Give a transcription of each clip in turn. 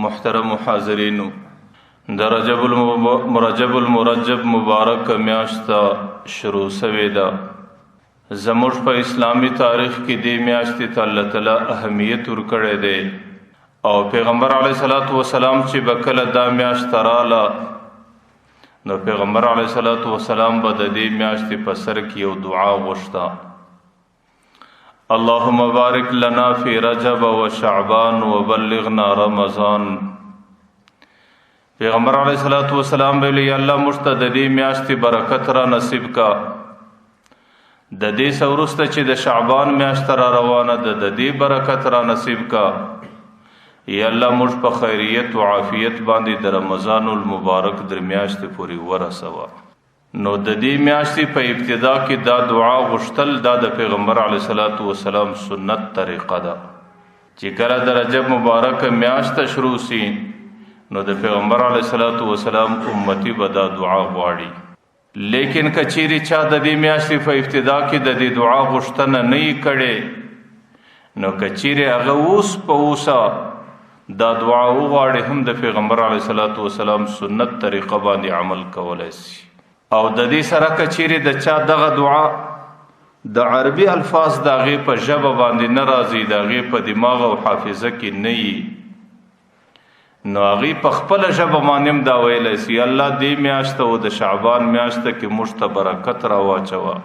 محترم حاضرینو د رجب المرجب مبارک میاشت شروع سوی ده. زموږ په اسلامی تاریخ کې دې میاشتې ته الله تعالی اهمیت ورکړی دی او پیغمبر علیه الصلاۃ والسلام چې به کله دا میاشت راله نو پیغمبر علیه الصلاۃ والسلام به د دې میاشتې په سر کې یو دعا غوښته: اللهم بارک لنا فی رجب و شعبان و بلغنا رمضان. پیغمبر علیه الصلاۃ والسلام ویلي الله موږ ته د دې میاشتې برکت را نصیب کا، د دې سورسته چې د شعبان میاشت را روانه ده د دې برکت را نصیب کا. یا الله موږ په خیریت او عافیت باندې د رمضان المبارک در میاشت پوری ورسوه. نو د دې میاشتې په ابتدا کې دا دعا غوښتل دا د پیغمبر علیه الصلاۃ والسلام سنت طریقه ده چې کله د رجب مبارک میاشت شروع سي نو د پیغمبر علیه الصلاۃ والسلام امتی به دا دعا غواړي. لیکن کچيري چا د دې میاشتې په ابتدا کې د دې دعا غوښتنه نه یې کړې نو کچيري هغه اوس په اوسه دا دعا وغواړي هم د پیغمبر علیه الصلاۃ والسلام سنت طریقه باندې عمل کولای شي. او د دې سره کچيري د چا دغه دعا د عربي الفاظ دغه په ژبه باندې ناراضي دغه په دماغ او حافظه کې نه وي نو هغه په خپل ژبه باندې دا ویلی سي الله دې میاشت او د شعبان میاشت کې موږ ته برکت را واچوه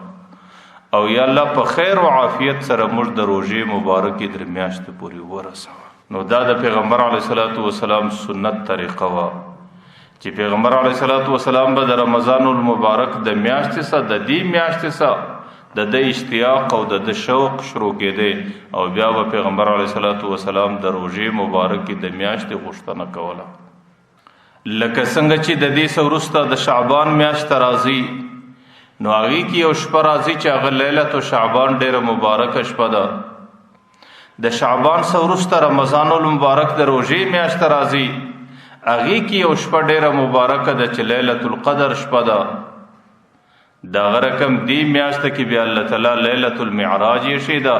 او یا الله په خیر او عافیت سره موږ د روزې مبارکې در میاشت پورې ورسوه. نو دا د پیغمبر علیه الصلاۃ والسلام سنت طریقه وا چې پیغمبر علیه الصلاۃ والسلام به د رمضان المبارک د میاشتې سره د دې میاشتې سره د اشتیاق او د شوق شروع کېده او بیا به پیغمبر علیه الصلاۃ والسلام د روزې مبارکې د میاشتې غوښتنه کوله. لکه څنګه چې د دې سورسته د شعبان میاشت راځي نو هغه کې یو شپه راځي چې هغه لیلۃ شعبان ډیره مبارکه شپه ده. د شعبان سورسته رمضان المبارک د روزې میاشت راځي هغه کې یو شپه ډیره مبارکه ده چې لیلۃ القدر شپه ده. دا رقم دی میاشت کې بیا الله تعالی لیلۃ المعراج یې شیدا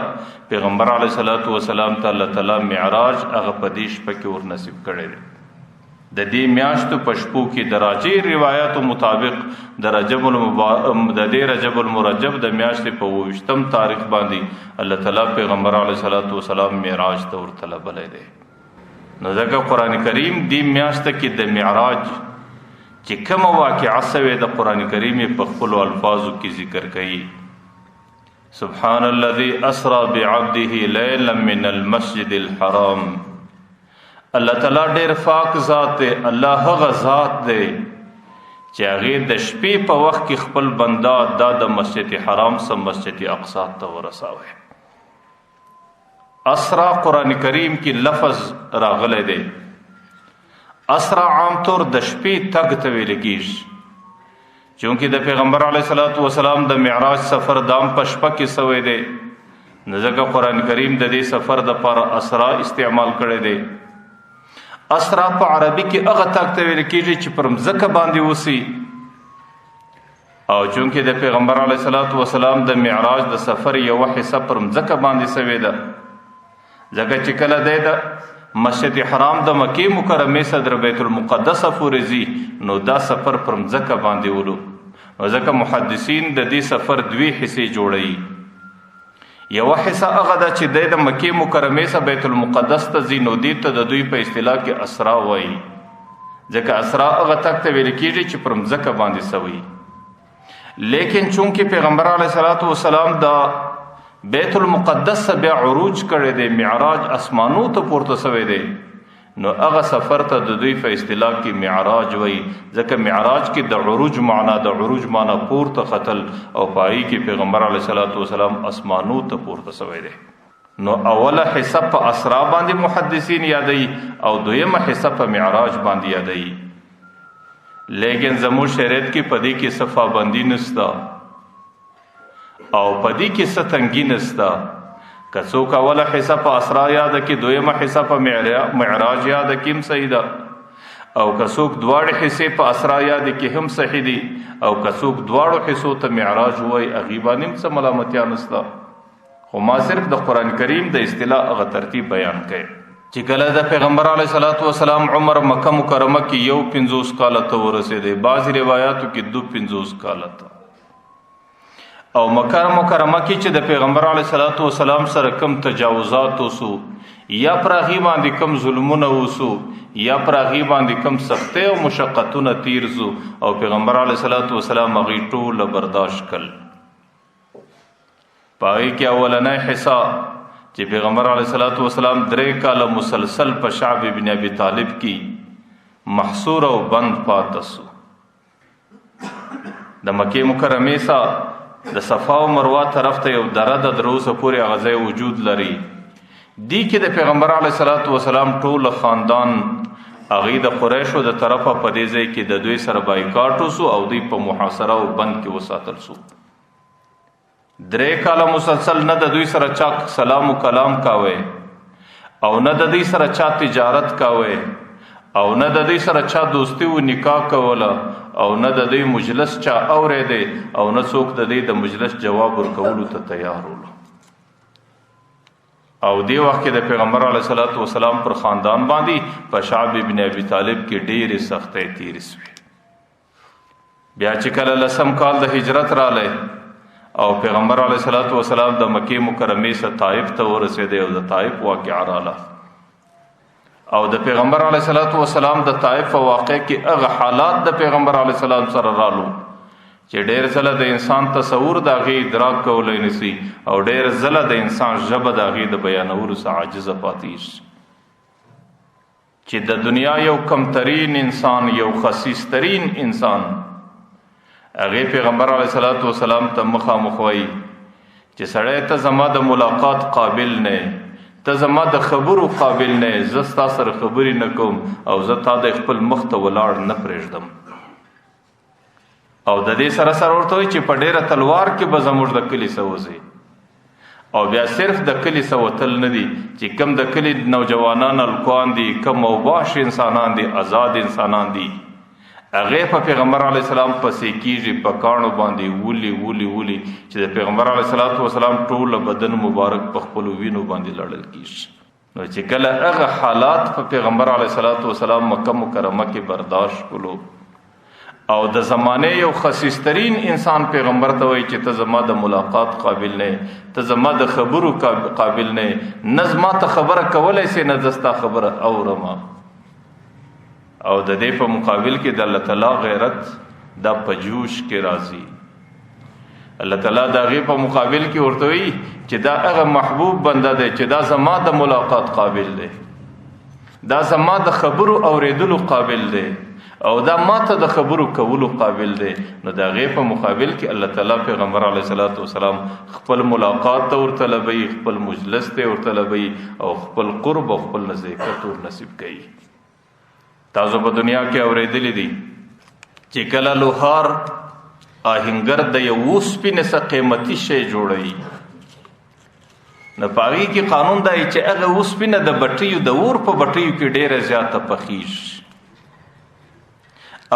پیغمبر علیه الصلاۃ والسلام ته الله تعالی معراج هغه پدیش پکې ور نصیب کړي. د دې میاشت په شپو کې دراجي روایتو مطابق د رجب المرجب د میاشت په 28م تاریخ باندې الله تعالی پیغمبر علیه الصلاۃ والسلام معراج ته ور طلبلې ده. نو ځکه قران کریم دې میاشت کې د معراج چې کوم واقعه سوی د قران کریم په خپل الفاظو کې ذکر کړي. سبحان الذي اسرى بعبده ليلا من المسجد الحرام. الله تعالی ډېر پاک ذات دی. الله هغه ذات دی چې هغه د شپې په وخت کې خپل بندا د مسجد حرام سم مسجد اقصی ته ورساوه. اسرا قران کریم کې لفظ راغلی دی. اسرا عام طور د شپې تګ ته ویل کېږي چونکه د پیغمبر علیه الصلاۃ والسلام د معراج سفر دام په شپه کې سوی دی نو ځکه قران کریم د دې سفر د پر اسرا استعمال کړی دی. اسرا په عربي کې هغه تګ ته ویل کېږي چې پر مځکه باندې وسی او چونکه د پیغمبر علیه الصلاۃ والسلام د معراج د سفر یو حصہ پر مځکه باندې سوی ده ځکه چې کله د مسجد حرام د مکی مکرمه صدر بیت المقدس فورزی نو دا سفر پر مځکه باندې ولو ځکه محدثین د دې سفر دوی حصے جوړي. یو حصہ هغه د چې د مکی مکرمه صدر بیت المقدس ته زینو دي ته د دوی په اصطلاح کې اسرا وایي ځکه اسرا هغه تک ته ویل کېږي چې پر مځکه باندې سوی. لیکن چونکه پیغمبر علیه الصلاۃ والسلام دا بیت المقدس بیا عروج کړی دی معراج اسمانو ته پورته سوی دی نو هغه سفر ته د دوی په اصطلاح کې معراج وایي ځکه معراج کې د عروج معنا پورته ختل او پای کې پیغمبر علیه الصلاۃ والسلام اسمانو ته پورته سوی دی. نو اوله حصہ په اسرا باندې محدثین یادوي او دویمه حصہ په معراج باندې یادوي. لیکن زموږ شریعت کې پدې کې صفه بندي نشته او پدې کې ستنګي نستا که څوک اوله حصہ په اسرا یاد کې دویمه حصہ په معراج یاد کې هم صحیح ده او که څوک دواړه حصے په اسرا یاد کې هم صحیح دي او که څوک دواړو حصو ته معراج وای هغه باندې څه ملامتیا نستا خو ما صرف د قران کریم د اصطلاح هغه ترتیب بیان کړي. چې کله د پیغمبر علیه الصلاۃ والسلام عمر مکه مکرمه کې یو 50 کال ته ورسېده، بعض روایتو کې 52 کال ته. او مکه مکرمه کې چې د پیغمبر علیه الصلاۃ والسلام سره کم تجاوزات وسو، یا پراغي باندې کم ظلمونه وسو، یا پراغي باندې کم سختي او مشقتونه تیر زو، او پیغمبر علیه الصلاۃ والسلام هغه ټول برداشت کړ. پای کې اولنې حصہ چې پیغمبر علیه الصلاۃ والسلام 3 کال مسلسل په شعب ابن ابي طالب کې محصور او بند پاتسو. د مکه مکرمه سره د صفا او مروه طرف ته یو دره د دروسه پورې غزه وجود لري. دی کې د پیغمبر علیه الصلاۃ والسلام ټول خاندان هغه د قریشو د طرفه په دې ځای کې د دوی سره بایکاټ وسو او دوی په محاصره او بند کې وساتل شو. 3 کاله مسلسل نه د دوی سره چا سلام و کلام کاوه، او نه د دوی سره چا تجارت کاوه، او نه د دوی سره چا دوستی و نکاح کوله، او نه د دوی مجلس چا اورېده، او نه څوک د دوی د مجلس جواب ورکولو ته تیار ولو. او دی وخت کې د پیغمبر علیه الصلاۃ والسلام پر خاندان باندې په شعب ابن ابي طالب کې ډېرې سختۍ تېرې سوې. بیا چې کله 10 کال د هجرت رالی او پیغمبر علیه الصلاۃ والسلام د مکې مکرمې څخه طائف ته ورسېدی، او د طائف واقعه رااله، او د پیغمبر علیه الصلاۃ والسلام د طائف واقعه کې هغه حالات د پیغمبر علیه السلام سره رالو چې ډېر ځله د انسان تصور د هغې ادراک کولی نسی، او ډېر ځله د انسان ژبه د هغې د بیانولو څخه عاجزه پاتې شي. چې د دنیا یو کمترین انسان، یو خسیسترین انسان، هغه پیغمبر علیه الصلاۃ والسلام ته مخامخ وایي چې سړی ته زما د ملاقات قابل نه، ته زما د خبرو قابل نه، زه ستا سره خبرې نه کوم، او زه تا د خپل مخ ته ولاړ نه پرېږدم. او د دې سره سره ورته وایي چې په ډېره تلوار کې به زموږ د کلي څه وځي. او بیا صرف د کلي څه وتل نه دي، چې کم د کلي نوجوانان الکوان دي، کم اوباش انسانان دي، آزاد انسانان دي، هغه په پیغمبر علیه السلام پسې کېږي، په کاڼو باندې ولي ولي ولي، چې د پیغمبر علیه الصلاۃ والسلام ټول بدن مبارک په خپلو وینو باندې لړل کېږي. نو چې کله هغه حالات په پیغمبر علیه الصلاۃ والسلام مکه مکرمه کې برداشت کړو، او د زمانه یو خسیسترین انسان پیغمبر ته وایي چې ته زما د ملاقات قابل نه، ته زما د خبرو قابل نه، نه زما ته خبره کولی سې، نه زه ستا خبره اورم. او د دې په مقابل کې د الله تعالی غیرت دا په جوش کې راځي. الله تعالی د هغې په مقابل کې ورته وایي چې دا هغه محبوب بنده دی چې دا زما د ملاقات قابل دی، دا زما د خبرو اوریدلو قابل دی، او دا ما ته د خبرو کولو قابل دی. نو د هغې په مقابل کې الله تعالی پیغمبر علیه الصلاۃ والسلام خپل ملاقات ته ورطلبوي، خپل مجلس ته ورطلبوي، او خپل قرب او خپل نزدېکت ور نصیب کوي. تاسو په دنیا کې اورېدلی دي چې کله لوهار آهنګر د یو اوسپنې څخه قیمتي شی جوړوي، نو په هغې کې قانون دی چې هغه اوسپنه د بټیو د اور په بټیو کې ډېره زیاته پخیږي،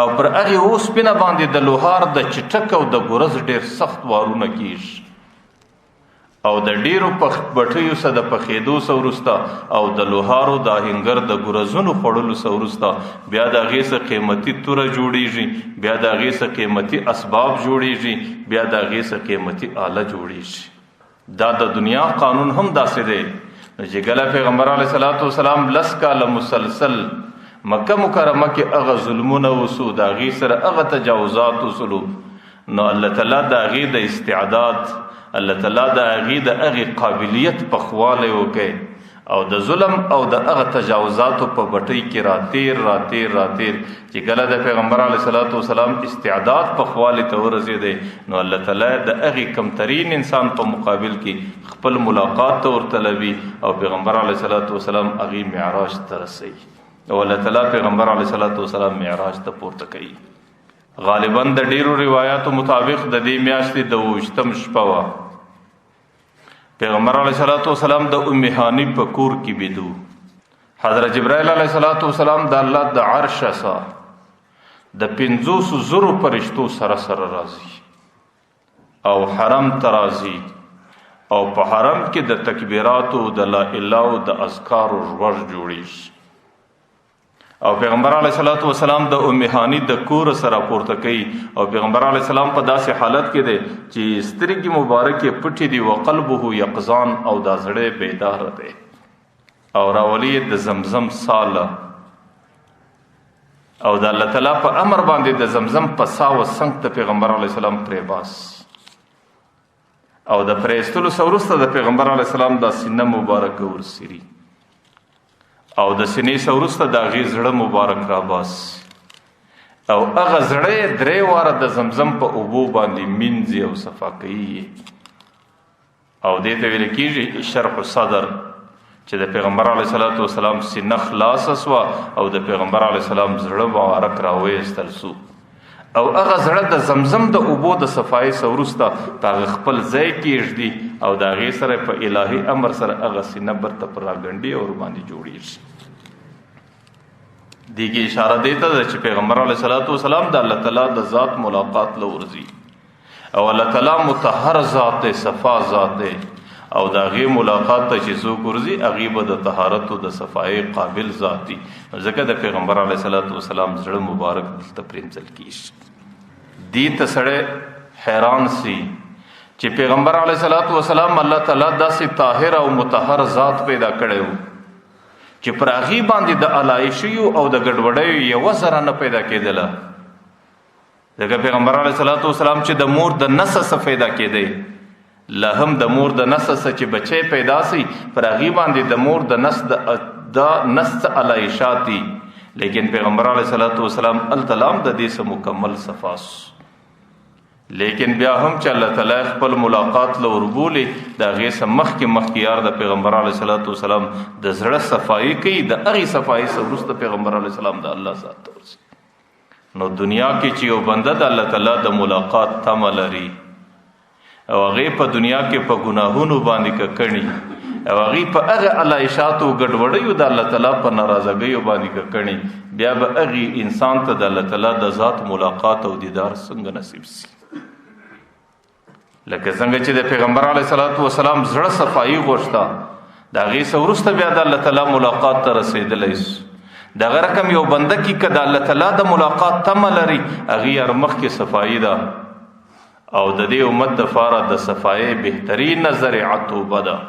او پر هغې اوسپنه باندې د لوهار د چټک او د ګرز ډېر سخت وارونه کېږي، او د ډیرو بټیو سره د پخېدو سره وروسته او د لوهارو د آهنګر د ګرزونو خوړلو سره وروسته بیا د هغې څخه قیمتي توره جوړیږي، بیا د هغې څخه قیمتي اسباب جوړیږي، بیا د هغې څخه قیمتي آله جوړیږي. دا د دنیا قانون هم داسې دی. چې کله پیغمبر علیه الصلاۃ والسلام 10 کاله مسلسل مکه مکرمه کې هغه ظلمونه وسو، د هغې سره هغه تجاوزات وسلو، نو الله تعالی د هغې د استعداد، الله تعالی د هغې د هغې قابلیت پخوالی وکړي، او د ظلم او د هغه تجاوزاتو په بټۍ کې راتیر چې کله د پیغمبر علیه الصلاۃ والسلام استعداد پخوالی ته ورسېدی، نو الله تعالی د هغې کمترین انسان په مقابل کې خپل ملاقات ته ورطلبي، او پیغمبر علیه الصلاۃ والسلام هغې معراج ته رسوي، او الله تعالی پیغمبر علیه الصلاۃ والسلام معراج ته پورته کوي. غالبا د ډیرو روایاتو مطابق د دې میاشتې د 28م شپه وه. پیغمبر علیه الصلاۃ والسلام د ام هانی په کور کې بیدو. حضرت جبرائیل علیه الصلاۃ والسلام د الله د عرش څخه د 500,000 فرشتو سره راځي او حرم ته راځي او په حرم کې د تکبیراتو د لا اله او د اذکار ور جوړیږي. او پیغمبر علیه الصلاۃ والسلام د ام هانی د کور سره پورته کوي او پیغمبر علیه السلام په داسې حالت کې دی چې سترګې مبارکې پټې دي او قلبه یقظان او د زړه بیدار دی او راولي د زمزم ساله او د الله تعالی په امر باندې د زمزم په ساو څنګ ته پیغمبر علیه السلام پرې باس او د پرېستلو سورسته د پیغمبر علیه السلام د سینه مبارک ورسری او د سینې سورسته د غي زړه مبارک را باس او هغه زړه درې واره د زمزم په اوبو باندې منځي او صفا کوي او دې ته ویل کېږي شرح صدر چې د پیغمبر علیه الصلاۃ والسلام سینه خلاص اسوا او د پیغمبر علیه السلام زړه مبارک راوېستل سو او هغه زړه د زمزم د اوبو د صفای سورسته په خپل ځای کې اجدي او د هغې سره په الهي امر سره هغه سینه برته پر راګنډي او باندې جوړیږي. دې کې اشاره دی ته چې پیغمبر علیه الصلاۃ والسلام د الله تعالی د ذات ملاقات لورځي او الله تعالی مطهر ذات صفا ذات او د هغې ملاقات ته چې څوک ورځي هغې به د طهارت او د صفای قابل ذاتي ځکه د پیغمبر علیه الصلاۃ والسلام زړه مبارک دلته پرېمځل کېږي. دې ته سړی حیران سي چې پیغمبر علیه الصلاۃ والسلام الله تعالی داسې طاهر او مطهر ذات پیدا کړی و چې پر هغې باندې د علایشیو او د ګډوډیو یوه ذره نه پیدا کېدله. ځکه پیغمبر علیه الصلاۃ والسلام چې د مور د نس څخه پیدا کېدی لا هم د مور د نس څخه چې بچی پیدا سي پر هغې باندې د مور د نس علایشات دي لیکن پیغمبر علیه الصلاۃ والسلام التلام د دې څخه مکمل صفاس لیکن بیا هم چې الله تعالی خپل ملاقات له وربولې د هغې څخه مخکې یار د پیغمبر علیه الصلاۃ والسلام د زړه صفایي کوي د هغې صفایي څخه وروسته پیغمبر علیه السلام د الله ذات ته ورځي. نو دنیا کې چې یو بنده د الله تعالی د ملاقات تمه لري او هغې په دنیا کې په ګناهونو باندې ککړي او هغې په هغه علایشاتو ګډوډیو د الله تعالی په ناراضګیو باندې ککړي بیا به هغې انسان ته د الله تعالی د ذات ملاقات او دیدار څنګه نصیب سي. لکه څنګه چې د پیغمبر علیه الصلاۃ والسلام زړه صفایي غوښته د هغې څه وروسته بیا د الله تعالی ملاقات ته رسېدلی سو. دغه رقم یو بنده کې که د الله تعالی د ملاقات تمه لري هغې هر مخکې صفایي ده او د دې امت دپاره د صفایي بهترین ذریعه توبه ده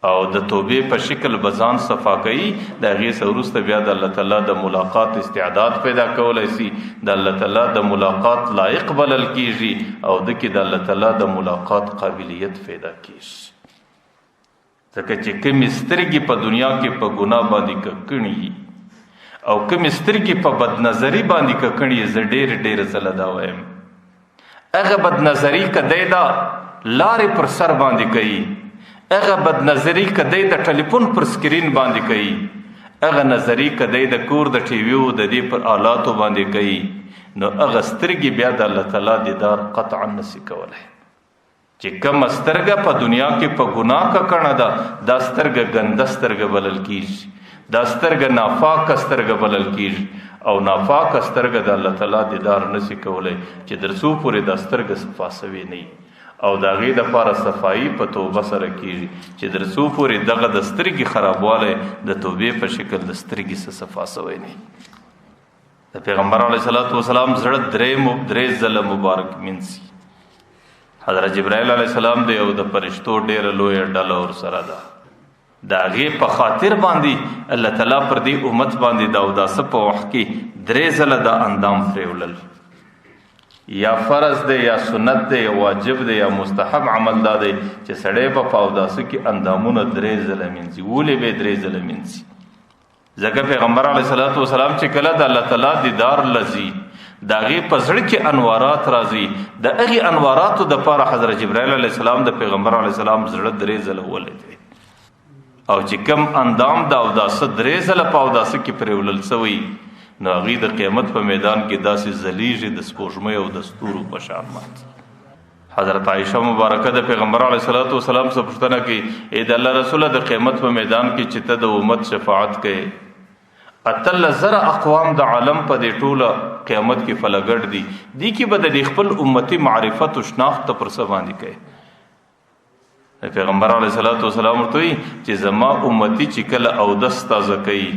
او د توبې په شکل به ځان صفا کوي د هغې څه وروسته بیا د الله تعالی د ملاقات استعداد پیدا کولی سي د الله تعالی د ملاقات لایق بلل کېږي او د کې د الله تعالی د ملاقات قابلیت پیدا کېږي. ځکه چې کومې سترګې په دنیا کې په ګناه باندې ککړي او کومې سترګې په بدنظري باندې ککړي زه ډېر ځله دا وایم هغه بدنظري که دی دا لارې پر سر باندې کوي هغه بدنظري که دی د ټلیفون پر سکرین باندې کوي هغه نظري که دی د کور د ټیویو د دې پر آلاتو باندې کوي نو هغه سترګې بیا د الله تعالی دیدار قطعا نسي کولی. چې کومه سترګه په دنیا کې په ګناه ککړه ده دا سترګه ګنده سترګه بلل کېږي دا سترګه ناپاکه سترګه بلل کېږي او ناپاکه سترګه د الله تعالی دیدار نسي کولی چې تر څو پورې دا سترګه صفا سوې نه او د هغې دپاره صفایي په توبه سره کېږي چې تر څو پورې دغه د سترګې خرابوالی د توبې په شکل د سترګې څه صفا سوی نه. د پیغمبر علیه الصلاۃ والسلام زړه درې ځله مبارک منځي. حضرت جبرائیل علیه السلام دی او د فرشتو ډېره لویه ډله ورسره ده د هغې په خاطر باندې الله تعالی پر دې امت باندې د اوداسه په وخت کې درې ځله دا اندام پرېولل یا فرض دی یا سنت دی یا واجب دی یا مستحب عمل دا دی چې سړی به په اوداسه کې اندامونه درې ځله مینځي. ولې به درې ځله مینځي؟ ځکه پیغمبر علیه الصلاۃ والسلام چې کله د الله تعالی دیدار لځي د هغې په زړه کې انوارات راځي د هغې انواراتو دپاره حضرت جبرائیل علیه السلام د پیغمبر علیه السلام زړه درې ځله ولیدی او چې کم اندام د اوداسه درې ځله په اوداسه کې پرېولل سوی نو هغې د قیامت په میدان کې داسې ځلیږي د سپوږمۍ او د ستورو په شان باندې. حضرت عایشه مبارکه د پیغمبر علیه الصلاۃ والسلام څخه پوښتنه کوي ای د الله رسوله د قیامت په میدان کې چې ته د امت شفاعت کوې 18,000 اقوام د عالم په دې ټوله قیامت کې فلګړ دي دې کې به د خپل امتي معرفت او شناخت ته پر څه باندې کوي پیغمبر علیه الصلاۃ والسلام ورته وی چې زما امتی چې کله اودس تازه کوي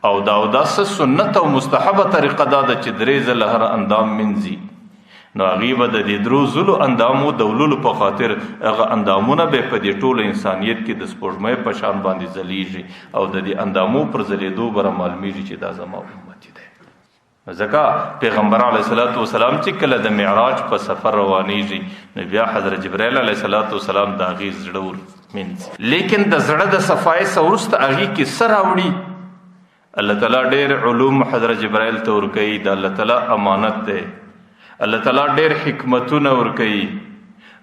او دا اودس سنت او مستحبه طریقه دا ده چې درې ځله هر اندام منځي نو هغې به د دې درو ځلو اندامو دولولو په خاطر هغه اندامونه به په دې ټول انسانیت کې د سپوږمۍ په شان باندې ځلیږي او د دې اندامو پر ځلېدو به معلومیږي چې دا زما امتی دی. ځکه پیغمبر علیه الصلاۃ والسلام چې کله د معراج په سفر روانېږي نو بیا حضرت جبرائیل علیه الصلاۃ والسلام د هغې زړه ورمنځي، لیکن د زړه د صفایۍ څه وروسته هغې کې څه راوړي؟ الله تعالی ډېر علوم حضرت جبرائیل ته ورکوي، د الله تعالی امانت دی. الله تعالی ډېر حکمتونه ورکوي،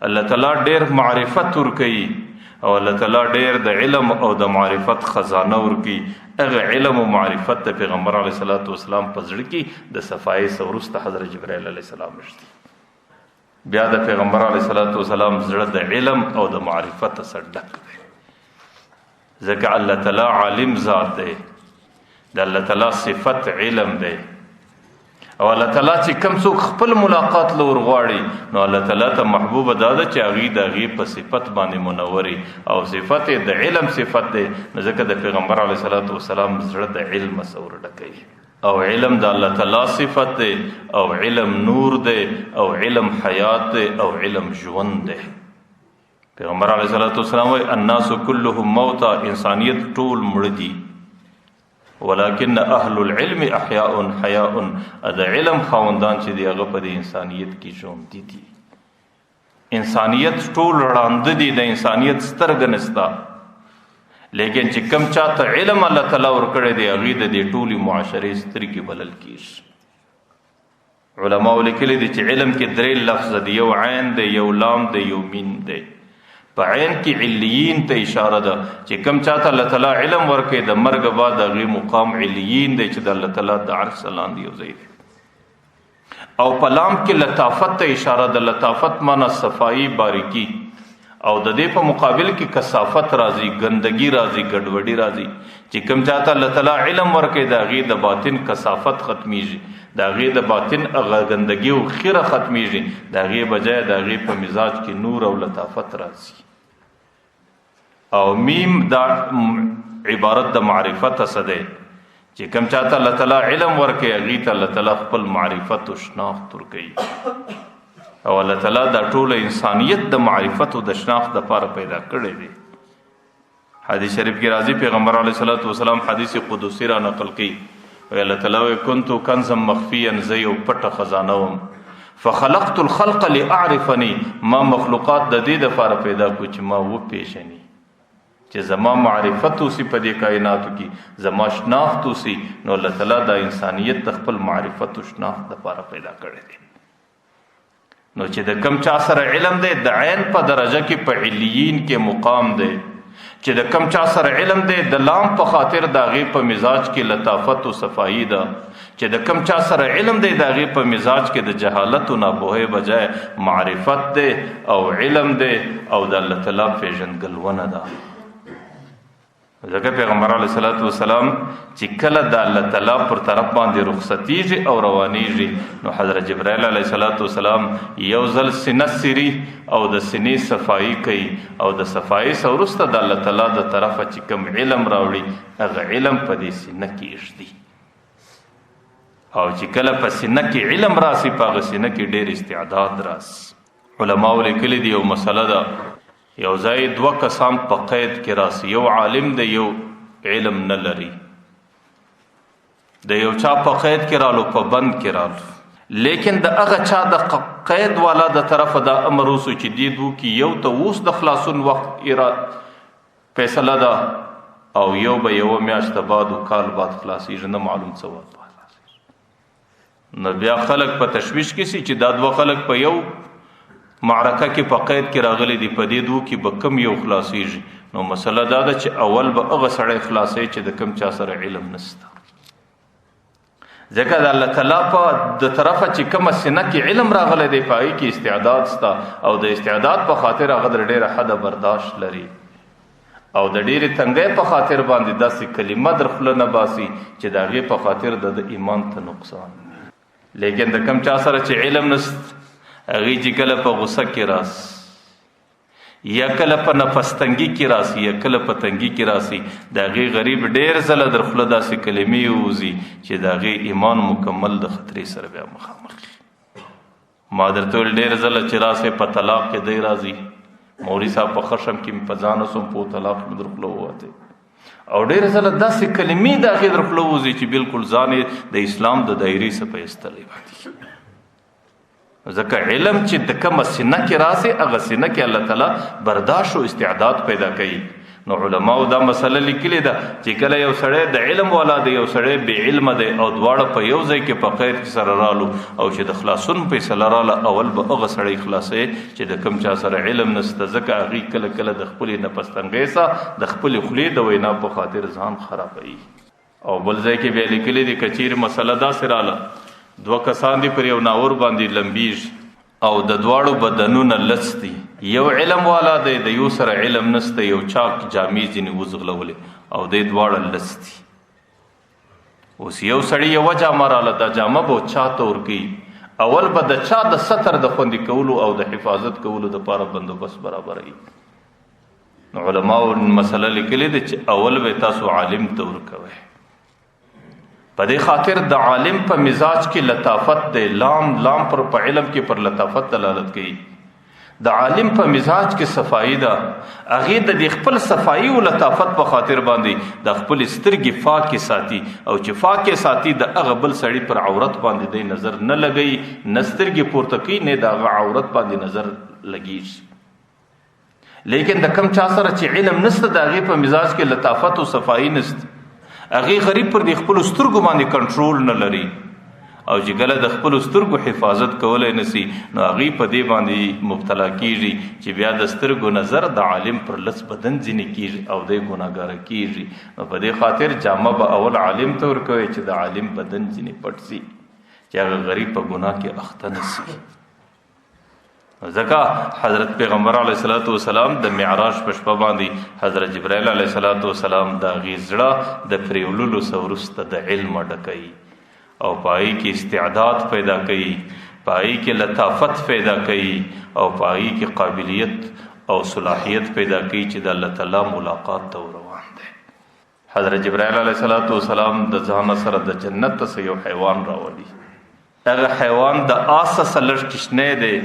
الله تعالی ډېر معرفت ورکوي او الله تعالی ډېر د علم او د معرفت خزانه ورکوي. هغه علم او معرفت د پیغمبر علیه الصلاۃ والسلام په زړه کې د صفایۍ څه وروسته حضرت جبرائیل علیه السلام نشته. بیا د پیغمبر علیه الصلاۃ والسلام زړه د علم او د معرفت څخه ډک دی، ځکه الله تعالی عالم ذات دی، د الله تعالی صفت علم دی او الله تعالی چې کم څوک خپل ملاقات لور غواړي نو الله تعالی ته محبوب دا ده چې هغې د هغې په صفت باندې منوري او صفت د علم صفت دی. نو ځکه د پیغمبر علیه الصلاۃ والسلام زړه د علم سور ډکوي او علم د الله تعالی صفت دی او علم نور دی او علم حیات دی او علم ژوند دی. پیغمبر علیه الصلاۃ والسلام وایي الناس كلهم موتى، انسانیت ټول مړه دي، ولكن اهل العلم احیاء حیاء، د علم خاوندان چې دی هغه په د انسانیت کې ژوندي دي. انسانیت ټول ړانده دي، د انسانیت سترګه نسته، لیکن چې کم چاته علم الله تعالی ورکړی دی هغې د دې ټولې معاشرې سترګې بلل کېږي. علماو لیکلي دي چې علم کې درې لفظ دی، یو عین دی، یو لام دی، یو مین دی. په عین کې علیین ته اشاره ده چې کم چاته الله تعالی علم ورکړي د مرګ بعد هغې مقام علیین دی چې د الله تعالی د عرش لاندې یو ځای دی. او په لام کې لطافت ته اشاره ده، لطافت معنی صفایي، باریکي، او د دې په مقابل کې کثافت راځي، ګندګي راځي، ګډوډي راځي. چې کم چاته الله تعالی علم ورکړي د هغې د باطن کثافت ختمیږي، د هغې د باطن هغه ګندګي او خیره ختمیږي، د هغې بجای د هغې په مزاج کې نور او لطافت راځي. او میم دا عبارت د معرفت څخه دی چې کم چاته الله تعالی علم ورکړي هغې ته الله تعالی خپل معرفت او شناخت ورکوي او الله تعالی دا ټول انسانیت د معرفت او د شناخت دپاره پیدا کړی دی. حدیث شریف کې راځي پیغمبر علیه الصلاۃ والسلام حدیث قدسی را نقل کوي، وی الله تعالی وی کنتو کنزا مخفیا، زه یو پټه خزانه وم، فخلقت الخلق لأعرفني، ما مخلوقات د دې دپاره پیدا کړو چې ما وپېژني، چې زما معرفت اوسي په دې کائناتو کې، زما شناخت اوسي. نو الله تعالی دا انسانیت د خپل معرفت او شناخت دپاره پیدا کړی دی. نو چې د کم چا سره علم دی د عین په درجه کې په علیین کې مقام دی، چې د کم چا سره علم دی د لام په خاطر د هغې په مزاج کې لطافت او صفایي ده، چې د کم چا سره علم دی د هغې په مزاج کې د جهالت او ناپوهۍ بجای معرفت دی او علم دی او د الله تعالی پېژندګلونه ده. ځکه پیغمبر علیه الصلاۃ والسلام چې کله د الله تعالی پر طرف باندې رخصتیږي او روانیږي نو حضرت جبرائیل علیه الصلاۃ والسلام یو ځل سینه سیري او د سینې صفایي کوي او د صفایي څخه وروسته د الله تعالی د طرفه چې کوم علم راوړي هغه علم په دې سینه کې ایږدي. او چې کله په سینه کې علم راسي په هغه سینه کې ډېر استعداد راسي. علماو لیکلي دي یو مسله ده، یو ځای دوه کسان په قید کې راسي، یو عالم دی یو علم نه لري، د یو چا په قید کې رالو په بند کې رالو، لیکن د هغه چا د قید والا د طرفه دا امر وسو چې دې دوه کې یو ته اوس د خلاصون وخت فیصله ده او یو به یوه میاشت بعد او کال بعد خلاصېږي، نه معلوم څه وخت خلاصېږي. نو بیا خلک په تشویش کې سي چې دا دوه خلک په یو معرکه کې په قید کې راغلي دي، په دې دوه کې به کم یو خلاصېږي. نو مسله دا ده چې اول به هغه سړی خلاصوي چې د کم چا سره علم نشته، ځکه د الله تعالی په د طرفه چې کومه سینه کې علم راغلی دی په هغې کې استعداد شته او د استعداد په خاطر هغه د ډېره حده برداشت لري او د ډېرې تنګۍ په خاطر باندې داسې کلمه در خوله نه باسي چې د هغې په خاطر د ایمان ته نقصان. لیکن د کم چا سره چې علم نشته هغې چې کله په غصه کې راس یا کله په نفستنګي کې راسي یا کله په تنګي کې راسي د هغې غریب ډېر ځله در خوله داسې کلمې ووځي چې د هغې ایمان مکمل د خطرې سره بیا مخامخ ما درته ویل ډېر ځله چې راسئ په طلاق کې دی راځي مولوي صاحب په خشم کې مې په ځان وسوم په طلاق مې در خوله ووتې او ډېر ځله داسې کلمې د هغې در خوله ووځي چې بلکل ځان یې د اسلام د دایرې څخه ایستلی باندې ځکه علم چې د کومه سینه کې راسي هغه سینه کې الله تعالی برداشت او استعداد پیدا کوي نو علماو دا مسله لیکلې ده چې کله یو سړی د علم والا دی یو سړی بې علمه دی او دواړه په یو ځای کې په خیر کې سره رالو او چې د خلاصون فیصله راله اول به هغه سړی خلاصوي چې د کوم چا سره علم نشته ځکه هغې کله کله د خپلې نفستنګۍ سه د خپلې خولې د وینا په خاطر ځان خرابوي او بل ځای کې بیا لیکلي دي که چیرې مسله داسې راله دوه کسان دي پر یو ناور باندې لمبیږي او د دواړو بدنونه لڅ دي یو علم والا دی د یو سره علم نشته یو چاک جامې ځینې وزغلولې او دی دواړه لڅ دي اوس یو سړي یوه جامه راله دا جامه به چا ته ورکوي اول به د چا د ستر د خوندي کولو او د حفاظت کولو دپاره بندوبست برابروي نو علماو مسله لیکلې ده چې اول به تاسو عالم ته ورکوئ په دې خاطر د عالم په مزاج کې لطافت دی لام پر په علم کې پر لطافت دلالت کوي د عالم په مزاج کې صفائی ده هغې د دې خپل صفائی او لطافت په خاطر باندې د خپل سترګې پاکې ساتي او چې پاکې ساتي د هغه بل سړي پر عورت باندې دی نظر نه لګوي نه سترګې پورته کوي نه د هغه عورت باندې نظر لګیږي لیکن د کم چا سره چې علم نشته د هغې په مزاج کې لطافت او صفائی نشته هغې غریب پر دې خپلو سترګو باندې کنټرول نه لري او چې کله د خپلو سترګو حفاظت کولی نسي نو هغې په دې باندې مبتلا کیږي چې بیا د سترګو نظر د عالم پر لس بدن ځینې کیږي او دی ګناهګاره کیږي نو په دې خاطر جامه به اول عالم ته ورکوئ چې د عالم بدن ځینې پټ سي چې هغه غریب په ګناه کې اخته نسي ځکه حضرت پیغمبر علیه الصلاۃ والسلام د معراج په شپه باندې حضرت جبرائیل علیه الصلاۃ والسلام د هغې زړه د پریوللو څه وروسته د علم ډکوي او په هغې کې استعداد پیدا کوي په هغې کې لطافت پیدا کوي او په هغې کې قابلیت او صلاحیت پیدا کوي چې د الله تعالی ملاقات ته روان دی حضرت جبرائیل علیه الصلاۃ والسلام د ځانه سره د جنت څخه یو حیوان راولي هغه حیوان د آس څخه لږ کوچنی دی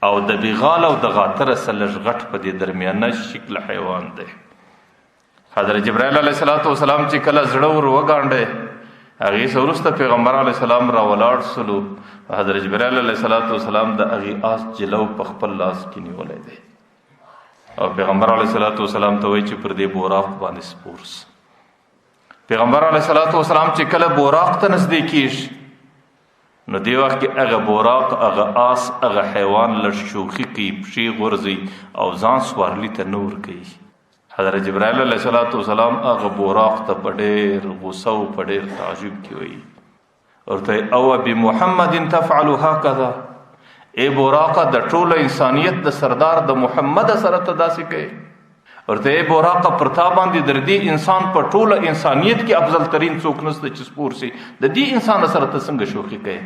او د بغال او د غاتره سره لږ غټ په دې درمیانه شکل حیوان دی حضرت جبرائیل علیه السلام چې کله زړه ور وګاڼډی هغې څه وروسته پیغمبر علیه السلام را ولاړ سلو حضرت جبرائیل علیه السلام د هغې آس جلو په خپل لاس کې نیولی دی او پیغمبر علیه السلام ته وایي چې پر دې بوراق باندې سپور سه پیغمبر علیه السلام چې کله بوراق ته نږدې کېږي نو دی وخت کې هغه بوراق هغه آس هغه حیوان لږ شوخي کوي پښې غورځوي او ځان سوارلي ته نه ورکوي حضرت جبرائیل علیه السلام هغه بوراق ته په ډېر غوسه او په ډېر تعجب کې وایي ورته او بمحمد تفعل هکذا ای بوراقه د ټوله انسانیت د سردار د محمد سره ته داسې کوي ورته ای بوراقه پر تا باندې د دې انسان په ټوله انسانیت کې افضل ترین څوک نشته چې سپور سي د دې انسان سره ته څنګه شوخي کوي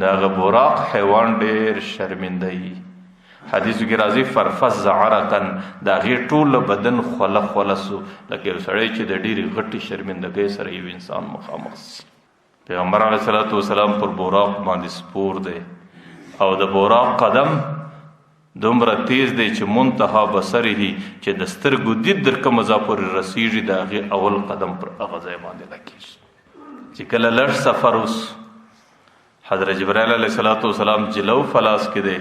د هغه بوراق حیوان ډېر شرمنده وي حدیثو کې راځي فرفز عرقا د هغې ټوله بدن خوله خوله سو لکه یو سړی چې د ډېرې غټې شرمندګۍ سره یو انسان مخامخ سي پیغمبر علیه السلام پر بوراق باندې سپور دی او د بوراق قدم دومره تیز دی چې منتها بصره چې د سترګو دید در کومه ځای پورې رسیږي د هغې اول قدم پر هغه ځای باندې لګېږي چې کله لږ سفر اوس حضرت جبرائیل علیه السلام جلو فلاس کې دی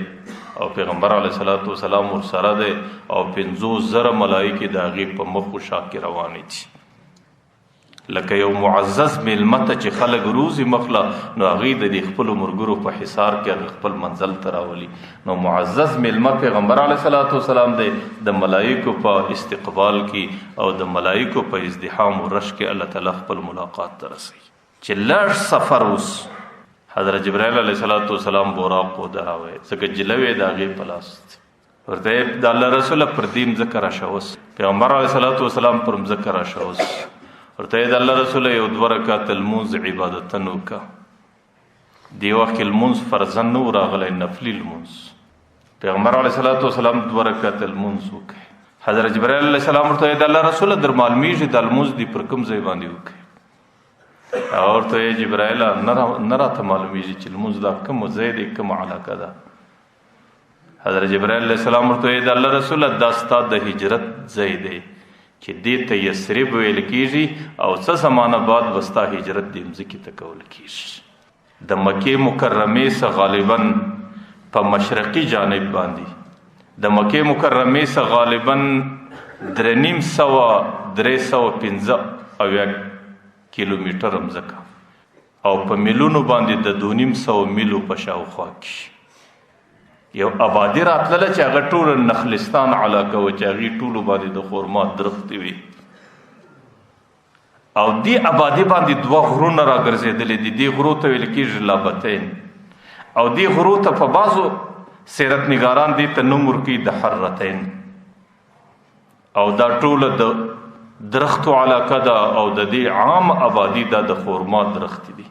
او پیغمبر علیه السلام ورسره دی او 50,000 ملایکې د هغې په مخ و شا کې روانې دي لکه یو معزز میلمه ته چې خلک روزي مخله نو هغې د دې خپلو ملګرو په حصار کې هغه خپل منزل ته راولي نو معزز میلمه پیغمبر علیه السلام دی د ملایکو په استقبال کې او د ملایکو په ازدحام و رش کې الله تعالی خپل ملاقات ته رسوي چې لږ سفر اوس حضرت جبرائیل علیه السلام بوراق ودراوی ځکه جلوی د هغې په لاس ورته د الله رسوله پر دې مځکه راشوس پیغمبر علیه السلام پر مځکه راشوس ورته د الله رسوله یو 2 رکعت لمونځ عبادتن وکړه دې وخت کې لمونځ فرضاً نه و راغلی نفلي لمونځ پیغمبر علیه الصلاۃ والسلام 2 رکعت المنځ وکړي. حضرت جبرائیل علیه السلام ورته د الله رسول در معلومیږي د المنځ دی پر کوم ځای باندې وکړي. او ورته جبرائیل نه راته معلومیږي چې المنځ دا کوم ځای دی کوم علاقه ده. حضرت جبرائیل علیه السلام ورته د الله رسول دا ستا د هجرت ځای دی چې دې ته یثرب ویل کیږي او څه زمانه بعد وستا هجرت دې مځکې ته کول کیږي. د مکې مکرمې څخه غالبا په مشرقي جانب باندې د مکې مکرمې څخه غالبا 350 کیلومتر مځکه او په میلونو باندې د 200 میلو په شاوخوا کې یو آبادی راتلله چې هغه ټول نخلستان علاقه و چې هغې ټولو باندې د خورما درختې وي او دې آبادی باندې 2 غرونه راګرځېدلې دي. دې غرو ته ویل کېږي لابتین او دې غرو ته په بعضو سیرت نگاران دې ته نوم ورکوي د حرتین او دا ټوله د درختو علاقه ده او د دې عام آبادی دا د خورما درخت دي.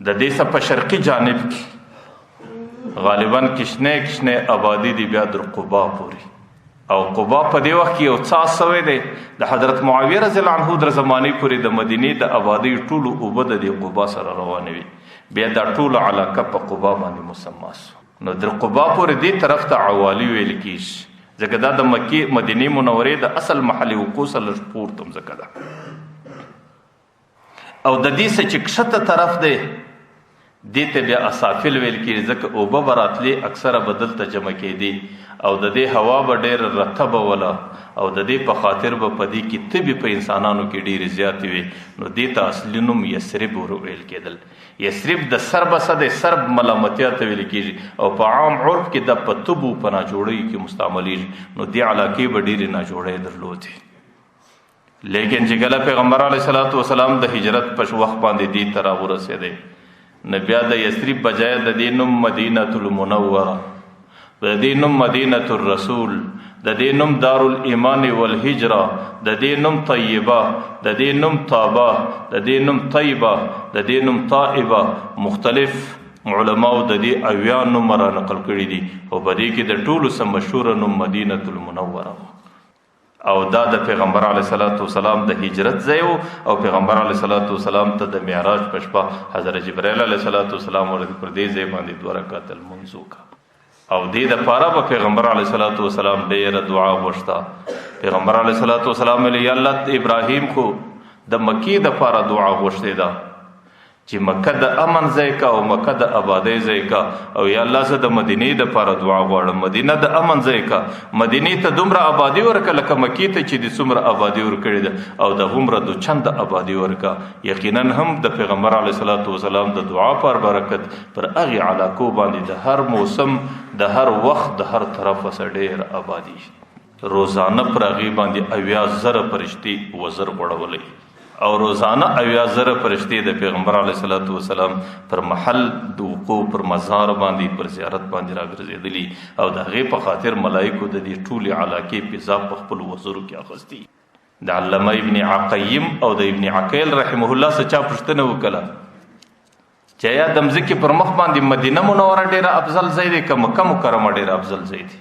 د دې څخه په شرقي جانب کې غالباً کشنه آبادی دی بیا در قبا پوری او قبا په دی وخت کې یو څاڅ سوی دی د حضرت معاویه رضی الله عنه در زمانی پورې د مدینې د آبادی ټولو اوبه د دې قبا سره روانې وي. بیا دا ټوله علاقه په قبا باندې مسما سو. نو در قبا پورې دې طرف ته عوالی ویل کېږي ځکه دا د مکې مدینې منورې د اصل محلي وقوع سره لږ پورته مځکه ده. او د دې څخه چې کښته طرف دی دې ته بیا اسافل ویل کېږي ځکه اوبه به راتلې اکثره به دلته جمع کېدې او د دې هوا به ډېره رطبه وله او د دې په خاطر به په دې کې تبې په انسانانو کې ډېرې زیاتې وي. نو دې ته اصلي نوم یثرب ویل کېدل. یثرب د سرب څه دی سرب ملامتیا ته ویل کېږي او په عام عرف کې د په تبو په ناجوړۍ کې مستعملېږي. نو دې علاقې به ډېرې ناجوړۍ درلودې. لیکن چې کله پیغمبر علیه الصلاۃ والسلام د هجرت په وخت باندې دې ته راورسېدی نو بیا د یثرب بجای د دې نوم مدینة المنوره د دې نوم مدینة الرسول د دې نوم دار الایمان والهجره د دې نوم طیبه د دې نوم طابه د دې نوم طیبه د دې نوم طائبه مختلف علماء د دې 80 نوم را نقل کړي دي او په دې کې د ټولو سم مشهور نوم مدینة المنوره او دا د پیغمبر علیه الصلاۃ والسلام د هجرت ځای او پیغمبر علیه الصلاۃ والسلام ته د معراج په شپه حضرت جبرائیل علیه الصلاۃ والسلام ورته پر دې ځای باندې 2 رکعت المنځ وکړه او دې د پاره په پیغمبر علیه الصلاۃ والسلام ډېره دعا وغوښته. پیغمبر علیه الصلاۃ والسلام ویل الله ابراهیم خو د مکې د پاره دعا وغوښتې ده چې مکه د امن ځای کا او مکه د آبادۍ ځای کا او یا الله زه د مدینې د پاره دعا غواړم مدینه د امن ځای کا مدینې ته دومره آبادی ورکه لکه مکې ته چې د څومره آبادی ورکړې ده او د هومره د چند آبادی ورکه. یقینا هم د پیغمبر علیه الصلاۃ والسلام د دعا پر برکت پر هغې علاقو باندې د هر موسم د هر وخت د هر طرفه څخه ډېر آبادي. روزانه پر هغې باندې 80,000 فرشتې وزر غوړولی او روزانه 80,000 فرشتې د پیغمبر علیه الصلاۃ والسلام پر محل د وقوع پر مزار باندې پر زیارت باندې راګرځېدلي او د هغې په خاطر ملایکو د دې ټولې علاقې فضا په خپل وزرو کې اخیستي. د علامه ابن عقیم او د ابن عقیل رحمه الله څه چا پوښتنه وکړه چې یا د مځکې پر مخ باندې مدینه منوره ډېره افضل ځای دی که مکه مکرمه ډېره افضل ځای دی؟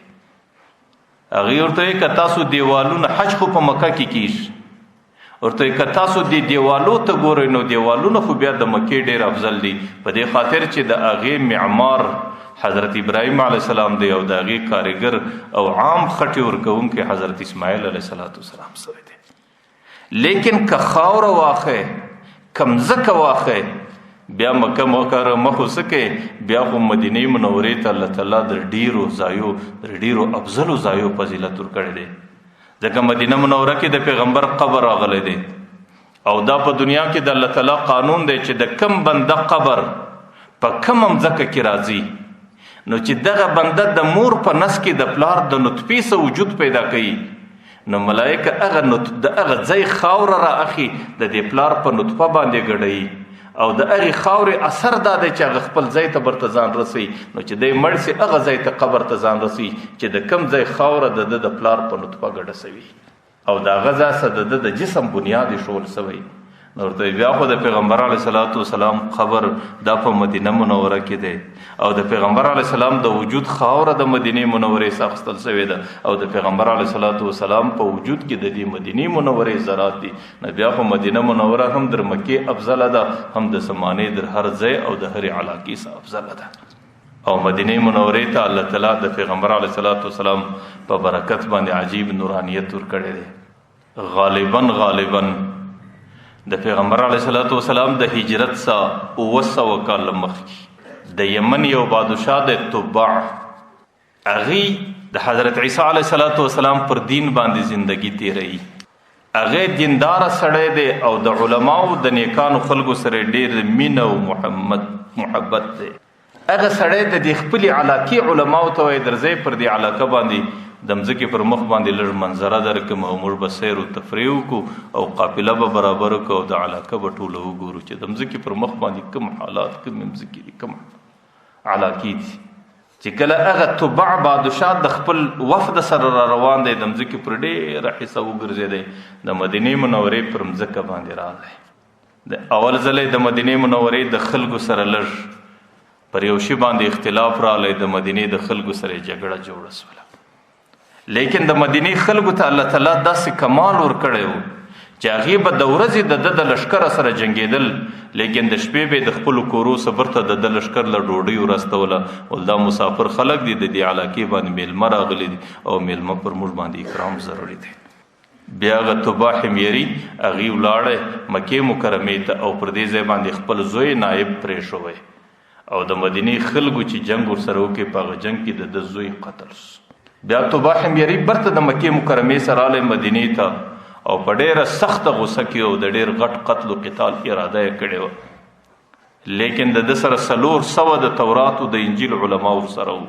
هغې ورته وایي که تاسو دیوالونه حج خو په مکه کې کېږي ورته که تاسو د دیوالو ته ګورئ نو دیوالونه خو بیا د مکې ډېر افضل دي په دې خاطر چې د هغې معمار حضرت ابراهیم علیه السلام دی او د هغې کارګر او عام خټې ورکوونکی حضرت اسماعیل علیه السلام سوی دی. لیکن که خاوره واخی که مځکه واخی بیا مکه مکرمه خو څه کوې بیا خو مدینې منورې ته الله تعالی د ډېرو ځایو د ډېرو افضلو ځایو فضیلت ورکړی دی ځکه مدینه منوره کې د پیغمبر قبر راغلی دی او دا په دنیا کې د الله تعالی قانون دی چې د کم بنده قبر په کم مځکه کې راځي نو چې دغه بنده د مور په نس کې د پلار د نطفې څخه وجود پیدا کوي نو ملایکه د هغه ځای خاوره را اخلي د دې پلار په نطفه باندې ګډوي او د هغې خاورې اثر دا دی چې هغه خپل ځای ته برته ځان رسوي نو چې دی مړ سي هغه ځای ته قبر ته ځان رسوي چې د کم ځای خاوره د ده د پلار په نطفه ګډه سوي او د هغه ځای څخه د ده د جسم بنیاد ایښول سوی ورته بیا خو د پیغمبر علیه الصلاۃ والسلام خبر دا په مدینه منوره کې دی او د پیغمبر علیه السلام د وجود خاوره د مدینه منورې څخه اخیستل شوې ده او د پیغمبر علیه الصلاۃ والسلام په وجود کې د دې مدینه منورې ذرات دي. نو بیا خو مدینه منوره هم در مکې افضل ده، هم د زمانه در هر ځای او د هر علاقې څخه افضل ده. او مدینه منورې ته الله تعالی د پیغمبر علیه الصلاۃ والسلام په برکت باندې عجیب نورانیت ورکړی دی. غالبا د پیغمبر علیه الصلاۃ والسلام د هجرت څخه 900 کال مخکې د یمن یو بادشاه د تبع هغه د حضرت عیسی علیه الصلاۃ والسلام پر دین باندې زندگی تیري. هغه دیندار سړی دی او د علماو د نیکانو خلکو سره ډیر مینه او محبت دی. هغه سړی د خپل علاقې علماو ته وایي درځي پر دې علاقه باندې د مځکې پر مخ باندې لږ منظره درکم او موږ به سیر او تفریح وکړو او قافله به برابر کړو او د علاقه به ټوله وګورو چې د مځکې پر مخ باندې کوم حالات کوم مځکې دي کوم علاقې دي. چې کله هغه تبع بادشاه د خپل وفد سره را روان دی د مځکې پر ډېره حصه وګرځېدی د مدینې منورې پر مځکه باندې راغلی. د اول ځل د مدینې منورې د خلکو سره لږ پر یو شی باندې اختلاف راغلی، د مدینې د خلکو سره جګړه جوړه شوله. لیکن د مدینې خلکو ته الله تعالی داسې کمال ورکړی و چې هغې به د ورځې د ده د لښکره سره جنګېدل، لیکن د شپې به د خپلو کورو صبر ته د ده لښکر له ډوډۍ ورستوله. ول دا مسافر خلک دي، د دې علاقې باندې میلمه راغلي دي او میلمه پر موږ باندې اکرام ضروري دی. بیا هغه تبع حمیري هغې ولاړی مکې مکرمې ته او پر دې ځای باندې خپل زوی نایب پرېښوی او د مدینې خلکو چې جنګ ورسره وکړي په هغه جنګ کې د ده زوی قتل شو. بیا تبع حمیري برته د مکې مکرمې سره راغلی مدینې ته او په ډېره سخته غوسه کې او د ډېر غټ قتل و قتال اراده یې کړې وه. لیکن د ده سره 400 د تورات او د انجیل علما ورسره وو.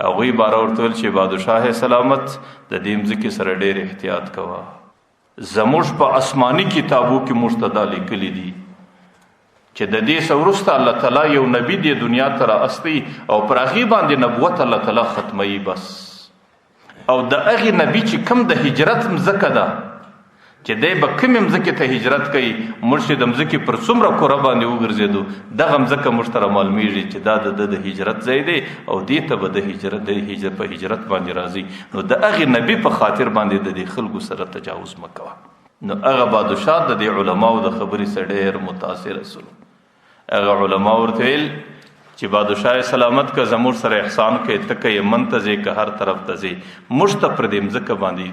هغوی باره ورته ویل چې بادشاه سلامت د دې مځکې سره ډېر احتیاط کوه. زموږ په آسماني کتابو کې موږ ته دا لیکلي دي چې د دې څه وروسته الله تعالی یو نبي دې دنیا ته رااستی او پر هغې باندې نبوت الله تعالی ختموي بس. او د هغې نبي چې کوم د هجرت مځکه ده چې دی به کومې مځکې ته هجرت کوي، موږ چې د مځکې پر څومره کوره باندې وګرځېدو دغه مځکه موږ ته رامعلومېږي چې دا د د هجرت ځای دی او دې ته به د هجرت په هجرت باندې راځي. نو د هغې نبي په خاطر باندې د دې خلکو سره تجاوز مه کوه. نو هغه بادشاه د دې علماو د خبرې سره ډېر متاثره شو. هغه علما ورته ویل چې بادشاه سلامت که زموږ سره احسان کوي، ته که یمن ته ځې که هر طرف ته ځې، موږ ته پر دې مځکه باندې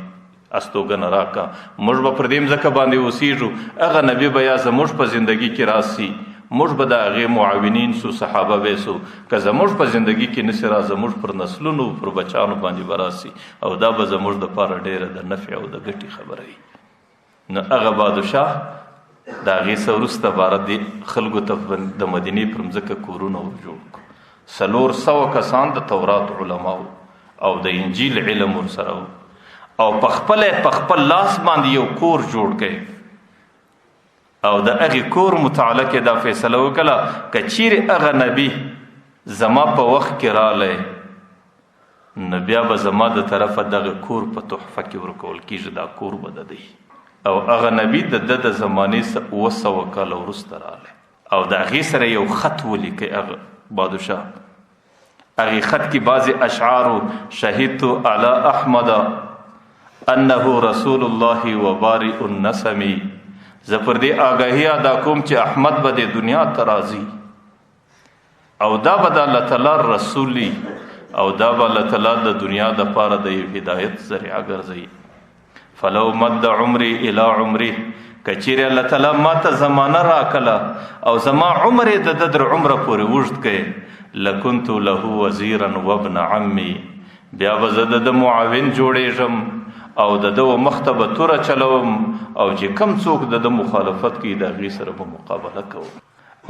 استوګنه راکړه، موږ به پر دې مځکه باندې اوسېږو. هغه نبي به یا زموږ په زندګي کې راسي، موږ به د هغې معاونین سو، صحابه به سو. که زموږ په زندګي کې نسي را، زموږ پر نسلونو پر بچانو باندې به راسي او دا به زموږ دپاره ډېره د نفع او د ګټې خبره وي. نو هغه بادشاه د هغې څه وروسته باره دې خلکو ته د مدینې پر مځکه کورونه ور جوړ کړو. 400 کسان د تورات علما او د انجیل علم ورسره و او په خپل لاس باندې یو کور جوړ کړي او د هغې کور متعلق یې دا فیصله وکړه که چیرې هغه نبي زما په وخت کې رالی نو بیا به زما د طرفه دغه کور په تحفه کې ورکول کېږي، دا کور به د دی. او هغه نبي د ده د زمانې 900 کاله وروسته راغلی او د هغې سره یو خط ولیکئ هغه بادشاه. هغې خط کې بعضې اشعارو شهدت علی احمد انه رسول الله و بارئ النسم، زه پر دې آګاهي ادا کوم چې احمد به د دنیا ته راځي او دا به د الله تعالی رسولي او دا به الله تعالی د دنیا دپاره د یو هدایت ذریعه ګرځوي. فلو مد عمري الى عمري، که چیرې الله تعالی ما ته زمانه راکله او زما عمر یې د ده در عمره پورې اوږد کړی، لکنت له وزیرا وابن عمي، بیا به زه د ده معاون جوړېږم او د ده مخ ته به توره چلوم او چې کم څوک د ده مخالفت کوي د هغې سره به مقابله کوم.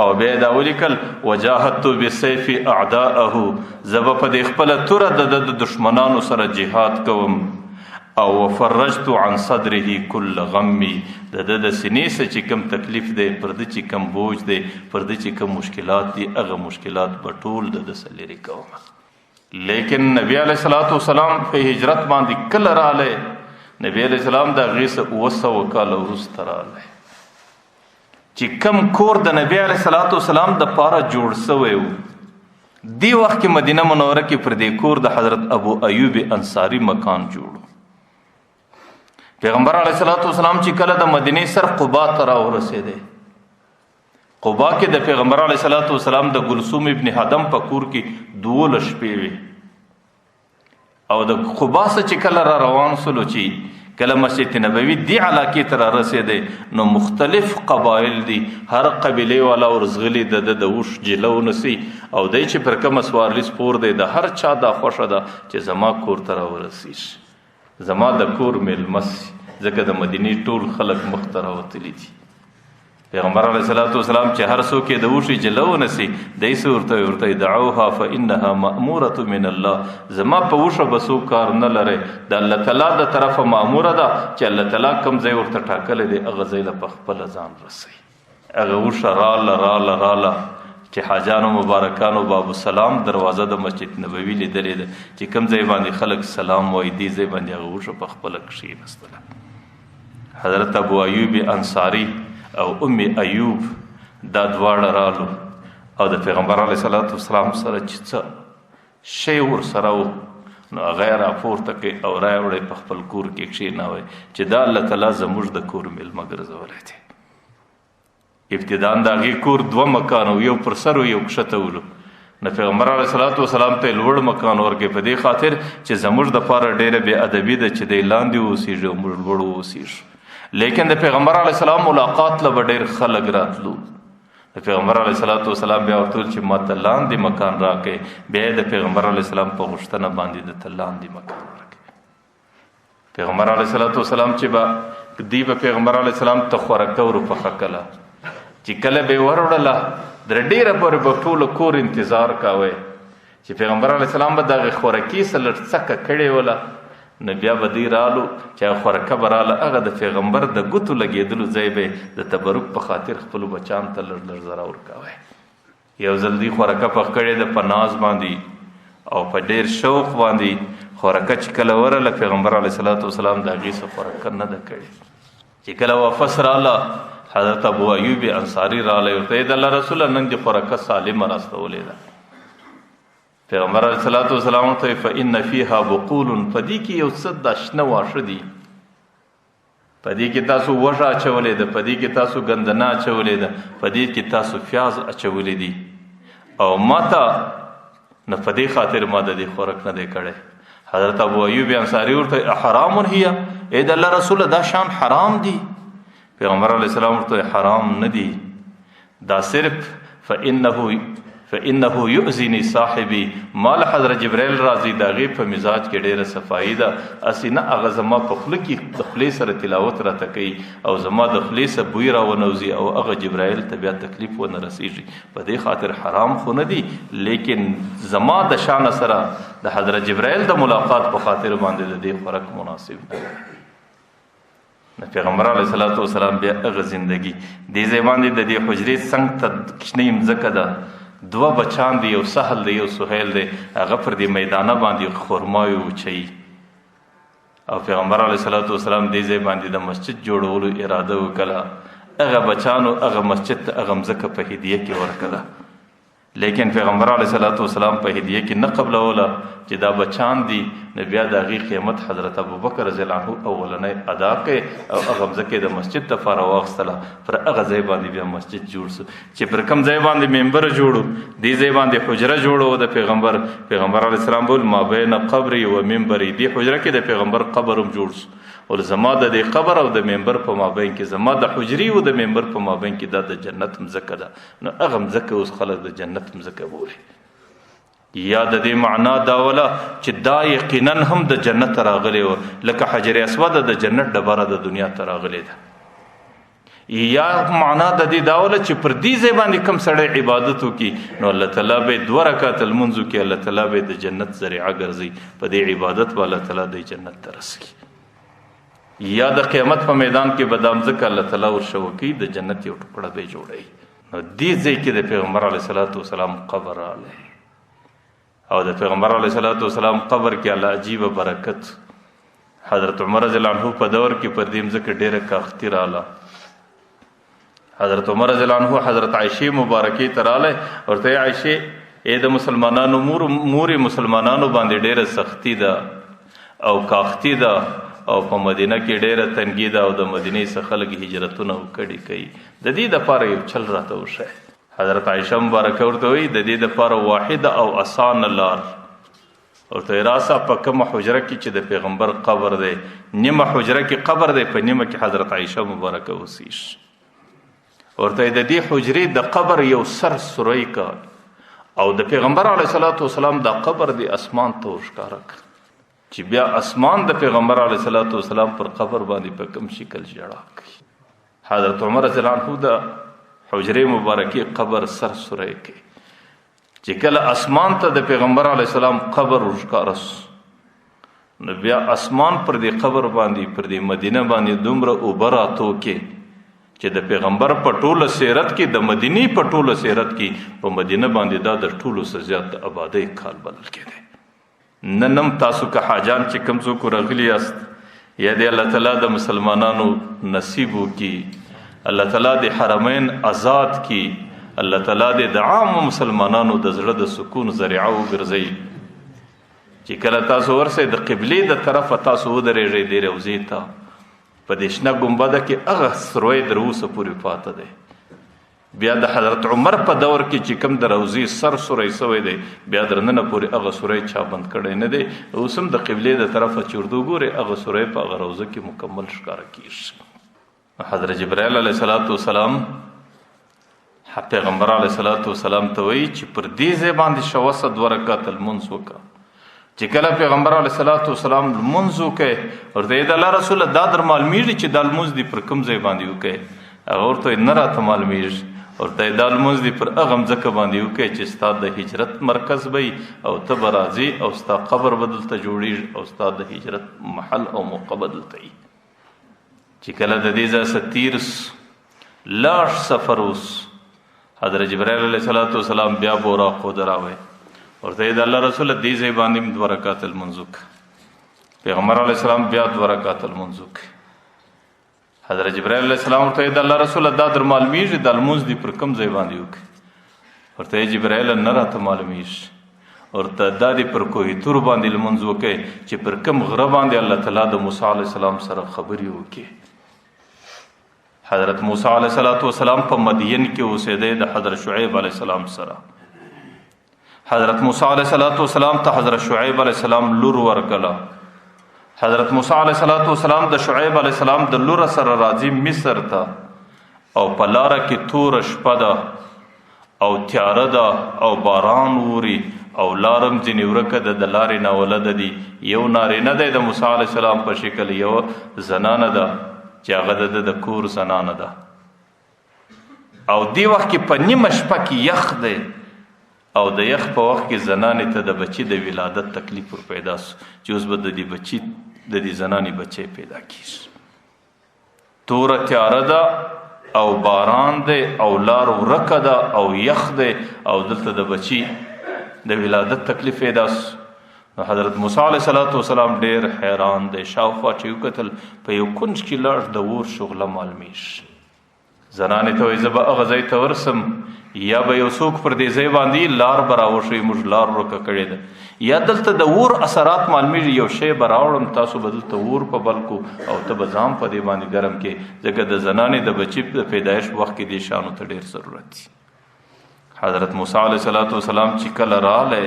او بیا یې دا ولیکل وجاهدت بسیف اعداءه، زه به په دې خپله توره د ده د دشمنانو سره جهاد کوم. او وفرجت عن صدره كل غمي، د ده د سینې څه چې کوم تکلیف دی، پر ده چې کوم بوج دی، پر ده چې کوم مشکلات دي، هغه مشکلات به ټول د ده څه لرې کوم. لیکن نبی علیه الصلاۃ والسلام په هجرت باندې کله راغلی؟ نبی علیه السلام د هغې څه 900 کاله وروسته راغلی. چې کم کور د نبی علیه الصلاۃ والسلام د پاره جوړ شوی و دی وخت کې مدینه منوره کې پر دې کور د حضرت ابو ایوب انصاری مکان جوړ پیغمبر علیه الصلاۃ والسلام چې کله د مدینه سر قباء ته راورسېده قباء کې د پیغمبر علیه الصلاۃ والسلام د گلثوم ابن حدم په کور کې 12 شپې وي او د قباء څخه چې کله را روان سولو چې کله مسجد نبوي دی علاقې ته را رسېده نو مختلف قبایل دي هر قبیله والا ورزغلی د وش جلو نسی او دای چې پر کوم سوارلی سپور دی د هر چا د خوښه ده چې زما کور ته را ورسیش زما د کور ملمس ځکه د مدینې ټول خلک مختره وتلی دي پیغمبر علیه الصلاۃ والسلام چې هر څوک د وشي جلو نسی دای ورته دعوها فانها مأموره من الله زما په وشه بسو کار نه لره د الله تعالی د طرفه مأموره ده چې الله تعالی کوم ځای ورته ټاکل دی هغه ځای له خپل ځان رسي هغه وشه راله چې حاجانو مبارکانو باب السلام دروازه د مسجد نبوي لیدلې ده چې کوم ځای باندې خلک سلام وایي دی ځای باندې هغه وشه په خپل کښېنستله حضرت ابو ایوب انصاری او ام ایوب دا دواړه رالو او د پیغمبر علیه الصلاۃ والسلام سره چې څه شی ورسره و نو هغه یې راپورته کړې او راوړی په خپل کور کې کښېنوی چې دا الله تعالی زموږ د کور میلمه ګرځولی دی ابتداً د هغې کور 2 مکان و یو پر سر و یو کښته ولو نو پیغمبر علیه الصلاۃ والسلام ته یې لوړ مکان ورکړې په دې خاطر چې زموږ دپاره ډېره بې ادبي ده چې دی لاندې واوسېږي او موږ لوړ واوسېږو لیکن د پیغمبر علیه السلام ملاقات له به ډېر خلک راتلو د پیغمبر علیه الصلاۃ والسلام بیا ورته ویل چې ما ته لاندې مکان راکړئ بیا یې د پیغمبر علیه السلام په غوښتنه باندې د ته لاندې مکان ورکړئ پیغمبر علیه الصلاۃ والسلام چې به دی به پیغمبر علیه السلام ته خوراکه ورپخه کله چې کله به یې وروړله در ډېره پورې به ټولو کور انتظار کوی چې پیغمبر علیه السلام به دغه خوراکي څه لږ څکه کړې وله نو بیا به دی رالو چې هغه خوراکه به راله هغه د پیغمبر د ګوتو لګېدلو ځای به د تبرک په خاطر خپلو بچان ته لږ لږ ذره ورکوی یو ځل دی خوراکه پخ کړې ده په ناز باندې او په ډېر شوق باندې خوراکه چې کله ورله پیغمبر علیه الصلاۃ والسلام د هغې څه خوراکه نه ده کړې چې کله واپس راله حضرت ابو ایوب انصاری رالی ورته یې د الله رسوله نن دې خوراکه سالمه راستولې ده پیغمبر علیه الصلاۃ والسلام ته فإن فيها بقول پدې کې یو څه د شنه واښه دي پدې کې تاسو وږه اچولې ده پدې کې تاسو ګندنه اچولې ده پدې کې تاسو پیاز اچولې دي او ماته نه پدې خاطر ما د دې خوراک نه دی کړی حضرت ابو ایوب انصاری ورته حرام هي اې د الله رسول دا شان حرام دي پیغمبر علیه السلام ورته حرام نه دي دا صرف فإنه يؤذني صاحبي مال حضرت جبرائیل راځي د هغې په مزاج کې ډېره صفایي ده هسې نه هغه زما په خوله کې د خولې سره تلاوت راته کوي او زما د خولې څه بوی راونوځي او هغه جبرائیل ته بیا تکلیف ونه رسېږي په دې خاطر حرام خو نه دي لیکن زما د شانه سره د حضرت جبرائیل د ملاقات په خاطر باندې د دې خوراک مناسب نه پیغمبر علیه الصلاۃ والسلام بیا هغه زندګي دې ځای باندې د دې حجرې څنګ ته کوچنۍ مځکه ده 2 بچان دی یو سهل دی یو سهیل دی هغه پر دې میدانه باندې خرمای وچوي او پیغمبر علیه الصلاۃ والسلام دې ځای باندې د مسجد جوړولو اراده وکړه هغه بچانو هغه مسجد ته هغه مځکه په هدیه کې ورکړه لیکن پیغمبر علیه الصلاۃ والسلام په هدیه کې نه قبلوله چې دا بچان دي نو بیا د هغې قیمت حضرت ابوبکر رضی الله عنه اولنی ادا کړې او هغه مځکه د مسجد دپاره واخیستله پر هغه ځای باندې بیا مسجد جوړ سو چې پر کوم ځای باندې ممبر جوړو دې ځای باندې حجره جوړو د پیغمبر علیه السلام بول ما بین قبري و منبري دې حجره کې د پیغمبر قبر هم جوړ سو او زما د دې قبر او د ممبر په مابین کې زما د حجرې او د ممبر په مابین کې دا د جنت مځکه ده نو هغه مځکه اوس خلک د جنت مځکه بولي یا د دې معنا دا ولا چې دا یقینا هم د جنت راغلی و لکه حجر اسود د جنت ډبره د دنیا ته راغلی ده یا معنا د دې دا ولا چې پر دې ځای باندې کم سړی عبادت وکړي نو الله تعالی به 2 رکعات لمونځ وکړي الله تعالی به د جنت ذریعه ګرځي په دې عبادت به الله تعالی د جنت ته رسوي یا د قیامت په میدان کې به دا مځکه الله تعالی ورشوکي د جنت یو ټکړه به جوړوي نو دې ځای کې د پیغمبر علیه الصلاۃ والسلام قبر راغلی او د پیغمبر علیه الصلاۃ والسلام قبر کې الله عجیبه برکت حضرت عمر رضی الله عنه په دور کې پر دې مځکه ډېره کاختی راله حضرت عمر رضی الله عنه حضرت عائشہ مبارکی تراله ورته عائشہ د مسلمانانو مور مسلمانانو باندې ډیره سختی ده او کاختی ده او په مدینه کې ډیره تنګی ده او د مدینه څخه خلک هجرتونه وکړي کوي د دې لپاره یو چل راته وشه. حضرت عائشہ مبارکه ورته وی د دې لپاره واحد او آسان لار ورته راسه په کومه حجره کې چې د پیغمبر قبر دی نیمه حجره کې قبر دی په نیمه کې حضرت عائشہ مبارکه وسیش ورته د دې حجرې د قبر یو سر سوری کا او د پیغمبر علیه الصلاۃ والسلام د قبر دی اسمان ته ورښکاره چې بیا اسمان د پیغمبر علیه الصلاۃ والسلام پر قبر باندې په کوم شکل جړا کوي. حضرت عمر رضی الله عنه د حجرې مبارکي قبر سر سوری کوي چې کله اسمان ته د پیغمبر علیه السلام قبر ورښکاره نو بیا اسمان پر دې قبر باندې پر دې مدینه باندې دومره اوبه راتو کې چې د پیغمبر په ټوله سیرت کې د مدینی په ټوله سیرت کې په مدینه باندې دا د ټولو څخه زیات آبادی کال بلل کېده. ننم تاسو که حاجان چې کوم څوک راغلي یاست یا د الله تعالی د مسلمانانو نصیب وکړي الله تعالی د حرمین آزاد کړي الله تعالی د عام مسلمانانو د زړه د سکون ذریعہ وګرځي چې کله تاسو ورسه د قبلې د طرف تاسو ودرېږئ د روضې ته په دې شنه ګنبده کې هغه سروی در اوسه پورې پاته دی بیا د حضرت عمر په دور کې چې کوم د روضې سر سوری سوی دی بیا در ننه پورې هغه سوری چا بند کړی نه دی اوس هم د قبلې د طرفه چې ورته وګورئ هغه سوری په هغه روضه کې مکمل ښکاره کېږي. حضرت جبرائیل علیه السلام پیغمبر علیه السلام ته وایي چې پر دې ځای باندې شوسه 2 رکعات لمونځ وکړه چې کله پیغمبر علیه السلام لمونځ وکړي ورته د الله رسول دا در معلومیږي چې دا لمونځ دې پر کوم ځای باندې وکړي هغه ورته نه راته معلومیږي ورته دا لمونځ دې پر هغه ځمکه باندې وکړي چې ستا د هجرت مرکز وي او ته به راځې او ستا قبر به دلته جوړېږي او ستا د هجرت محل او موقع به دلته وي چې کله د دې ځای څخه تیر لاړ سفر اوس حضرت جبرائیل علیه السلام بیا بورا خود راوي ورته د الله رسول دې ځای باندې 2 رکعات لمونځ وکړه پیغمبر علیه السلام بیا 2 رکعات لمونځ وکړه حضرت جبرائیل علیه السلام ورته د الله رسول دا در معلومیږي د لمونځ دې پر کوم ځای باندې وکړي ورته جبرائیل نه راته معلومیږي ورته دا دې پر کوهي تور باندې لمونځ وکړي چې پر کوم غره باندې الله تعالی د موسی علیه السلام سره خبرې وکړي. حضرت موسی علیه السلام په مدین کې اوسېده د حضرت شعیب علیه السلام سره حضرت موسی علیه السلام ته حضرت شعیب علیه السلام لور ورکړه حضرت موسی علیه السلام د شعیب علیه السلام د لور سره راځي مصر ته او په لاره کې تور شپه ده او تیاره ده او باران ووري او لارم ځینې ورکه ده د لارې نه ولده دي یو نارینه دی د موسی علیه السلام په شکل یو زنانه ده چې هغه د کور زنانه ده او دی وخت کې په نیمه شپه کې یخ دی او د یخ په وخت کې زنانې ته د بچي د ولادت تکلیف ور پیدا سو چې اوس به د دې بچي د دې زنانې بچی پیدا کیږي توره تیاره ده او باران دی او لار ورکه ده او یخ دی او دلته د بچي د ولادت تکلیف پیدا سو نو حضرت موسی علیه السلام ډیر حیران دی شاوخوا چې وکتل په یو کونج کې لاړ د اور شغله معلومیږي زنانې ته وایي زه به هغه ځای ته ورسم یا به یو څوک پر دې ځای باندې لار به راوښوي موږ لار ورکه کړې ده یا دلته د اور اثرات معلومیږي یو شی به راوړم تاسو به دلته اور په بل کو او ته به ځان په دې باندې ګرم کې ځکه د زنانې د بچي د پیدایش وخت کې دې شانو ته ډېر ضرورت دی. حضرت موسی علیه السلام چې کله راغلی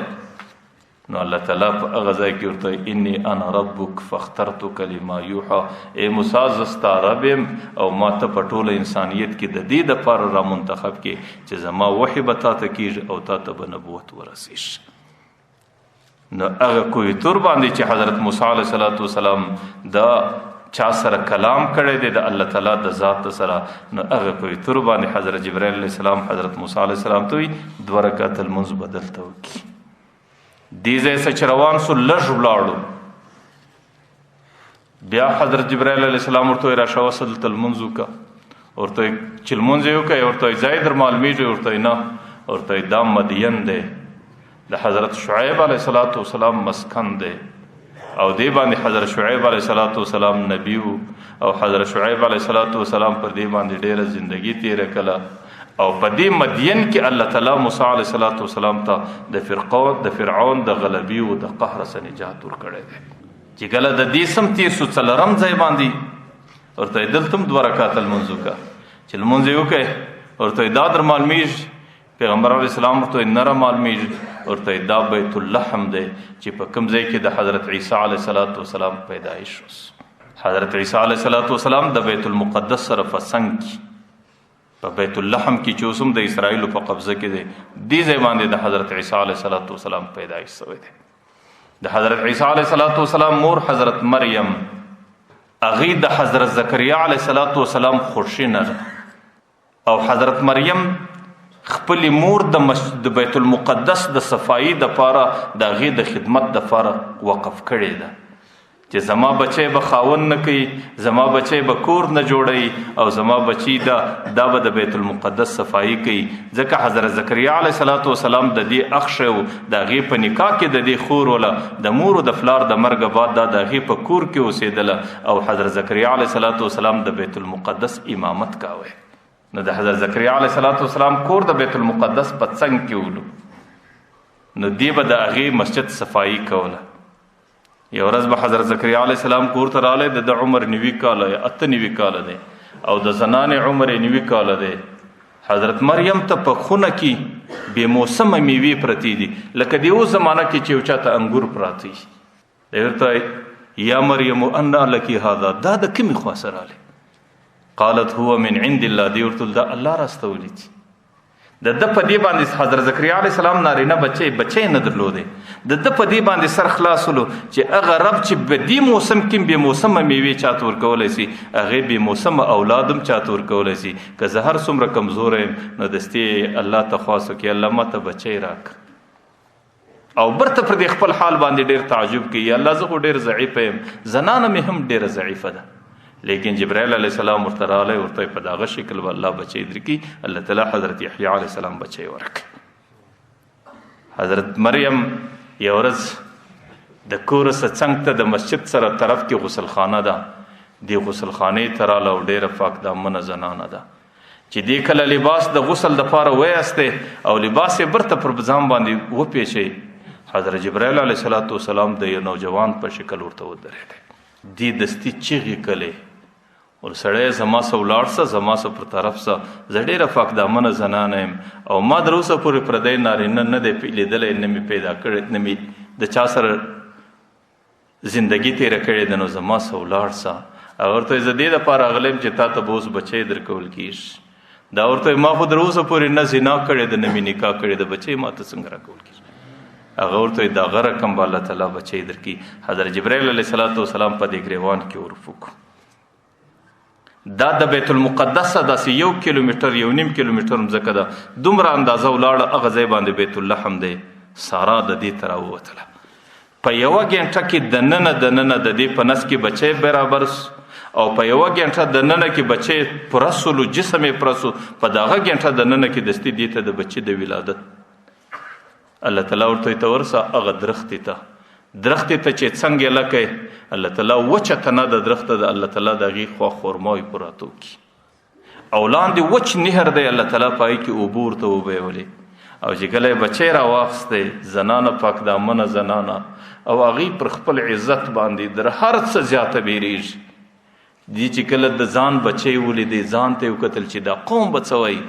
نو الله تعالی په هغه ځای کې ورته انی انا ربک فاخترتک لما یوحى ای موسی زه ستا رب یم او ما ته په ټوله انسانیت کې د دې دپاره را منتخب کې چې زما وحی به تا ته کېږي او تا ته به نبوت ورسېږي. نو هغه کوی تور باندې چې حضرت موسی علیه السلام دا چا سره کلام کړی دی د الله تعالی د ذات سره نو هغه کوی تور باندې حضرت جبرائیل علیه السلام حضرت موسی علیه السلام ته وایي 2 رکعات لمونځ بدلته وکړي. دې ځای څخه چې روان سو لږ ولاړو بیا حضرت جبرائیل علیه السلام ورته راشه وصل دلته لمونځ وکړه ورته چې لمونځ یې وکړه ورته ځای در معلومیږي ورته نه ورته دا مدین دی د حضرت شعیب علیه السلام مسکن دی او دی باندې حضرت شعیب علیه السلام نبی وو او حضرت شعیب علیه السلام پر دی باندې ډیره زندگی تیر کړه او په دې مدین کې الله تعالی موسی علیه السلام ته د فرعون د غلبي او د قهر څخه نجات ورکړی دی چې کله د دې سم تیر سو څلرم ځای باندې ورته دلتم 2 رکعات المنځ وکړه چې المنځ یې وکړه ورته دا در معلومیږي پیغمبر علیه السلام ورته نره معلومیږي ورته دا بیت اللحم دی چې په کوم ځای کې د حضرت عیسی علیه السلام پیدایش وس حضرت عیسی علیه السلام د بیت المقدس سره فسنګ په بیت اللحم کې چې اوسم د اسرائیل په قبضه کې دی دې ځای باندې د حضرت عیسی علیه السلام پیدایش شوی دی د حضرت عیسی علیه السلام مور حضرت مریم هغې د حضرت زکریا علیه السلام خوښینه او حضرت مریم خپل مور د بیت المقدس د صفایي دپاره د هغې د خدمت دپاره وقف کړې ده چې زما بچی به خاون نه کوي زما بچی به کور نه جوړوي او زما بچی دا به د بیت المقدس صفایي کوي ځکه حضرت زکریا علیه السلام د دې اخ شی و د هغې په نکاح کې د دې خور وله د مور و د فلار د مرګه بعد دا د هغې په کور کې اوسېدله او حضرت زکریا علیه السلام د بیت المقدس امامت کاوه نو د حضرت زکریا علیه السلام کور د بیت المقدس په څنګ کې ولو نو دی به د هغې مسجد صفایي کوله یو ورځ به حضرت زکریا علیه السلام کور ته راغلی د عمر 90 کاله یا 98 کاله دی او د زنانې عمر 90 کاله دی حضرت مریم ته په خونه کې بې موسمه میوې پرتې دي لکه د یو زمانه کې چې یو چاته انګور پراته وي دی ورته یا مریم انا لک هذا دا د کومې خوا سره راغلی قالت هو من عند الله دی ورته دا الله راستولی دي د ده په دې باندې حضرت زکریا علیه السلام نارینه بچی نه درلودی د ده په دې باندې سر خلاصولو چې هغه رب چې په دې موسم کې بې موسمه میوې چاته ورکولی سي هغې بې موسمه اولاد هم چاته ورکولی سي که زه هر څومره کمزوره یم نو دستې الله ته خواست وکړي الله ماته بچی راک او برته پر دې خپل حال باندې ډېر تعجب کوي الله زه خو ډېر ضعیفه یم زنانه مې هم ډېره ضعیفه ده لیکن جبرائیل علیه السلام ورته راغلی ورته په دغه شکل به الله بچی درکړي الله تعالی حضرت یحیی علیه السلام بچی ورکړي حضرت مریم یو ورځ د کور څخه څنګ ته د مسجد سره طرف کې غسلخانه ده دې غسلخانې ته راله او ډېره پاک دامنه زنانه ده چې دې کله لباس د غسل دپاره ویستی او لباس یې برته پر ځان باندې وپیچی حضرت جبرائیل علیه السلام د یو نوجوان په شکل ورته ودرېدی دې دستي چیغې کړې ور سړی زما سه ولاړ سه زما سه پر طرف سه زه ډېره پاک دامنه زنانه یم او ما تر اوسه پورې پردی نارینه نه دی لیدلی نه مې پیدا کړی نه مې د چا سره زندګي تېره کړې ده نو زما سه ولاړ سه او ورته زه دې دپاره راغلی یم چې تا ته به اوس بچی درکول کېږي دا ورته ما خو تر اوسه پورې نه زنا کړې ده نه مې نکاح کړې ده بچی ما ته څنګه راکول کېږي هغه ورته د هغه رقم به الله تعالی بچی درکړي حضرت جبرائیل علیه السلام په دې ګریوان کې ورفوک دا د بیت المقدس داسې 1 کیلومتر 1.5 کیلومتر مځکه ده دومره اندازه ولاړه هغه ځای باندې بیت اللحم دی سارا د دې ته راووتله په یوه ګنټه کې دننه د دې په نس کې بچی برابر او په یوه ګنټه دننه کې بچی پوره سولو جسم یې پوره سو په دغه ګنټه دننه کې دستي دې ته د بچي د ولادت الله تعالی ورته ته ورسه هغه درختې ته چې څنګه لکه الله تعالی وچه تنه د درخته د الله تعالی د هغې خوا خرماوي پراتو کی او لاندې وچ نهر دی الله تعالی په هغې کې اوبه ورته وبهولې او چې کله یې بچی راواخیستی زنانه پاک دامنه زنانه او هغې پر خپل عزت باندې در هر څه زیاته بیریږي دې چې کله د ځان بچی ولیدې ځان ته یې وکتل چې دا قوم به څه وایي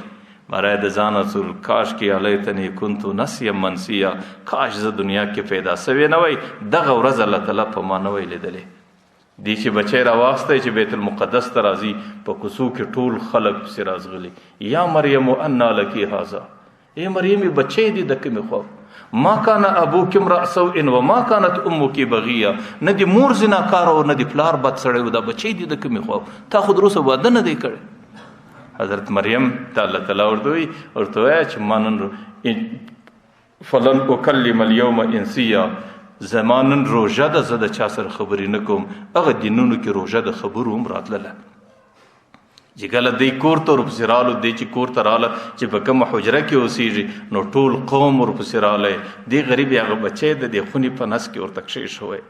برای د ځان رسول کاش کې علیتنی کنتو نسیا منسیا کاش زه دنیا کې پیدا سوی نه وای دغه ورځ الله تعالی په ما نه وی لیدلی دې چې بچی راواخیستی چې بیت المقدس ته راځي په کوڅو کې ټول خلک پسې رازغلي یا مریم انا لکی هذا ای مریم بچی دې د کومې خوا ما کان ابوک امرأ سوء وما کانت امک بغیه نه دې مور زناکاره او نه دې پلار بد سړی و دا بچی دې د کومې خوا تا خو تر اوسه واده نه دی کړی حضرت مریم ته الله تعالی ورته وایي چې ما نن فلن اکلم اليوم انسیا زما نن روژه ده زه د چا سره خبرې نه کوم هغه دینونو کې روژه د خبرو هم راتلله چې کله دی کور ته ورپسې رالو دی چې کور ته راله چې په کومه حجره کې اوسېږي نو ټول قوم ورپسې رالی دی غریب هغه بچی د دې خونې په نس کې ورته کښې شوی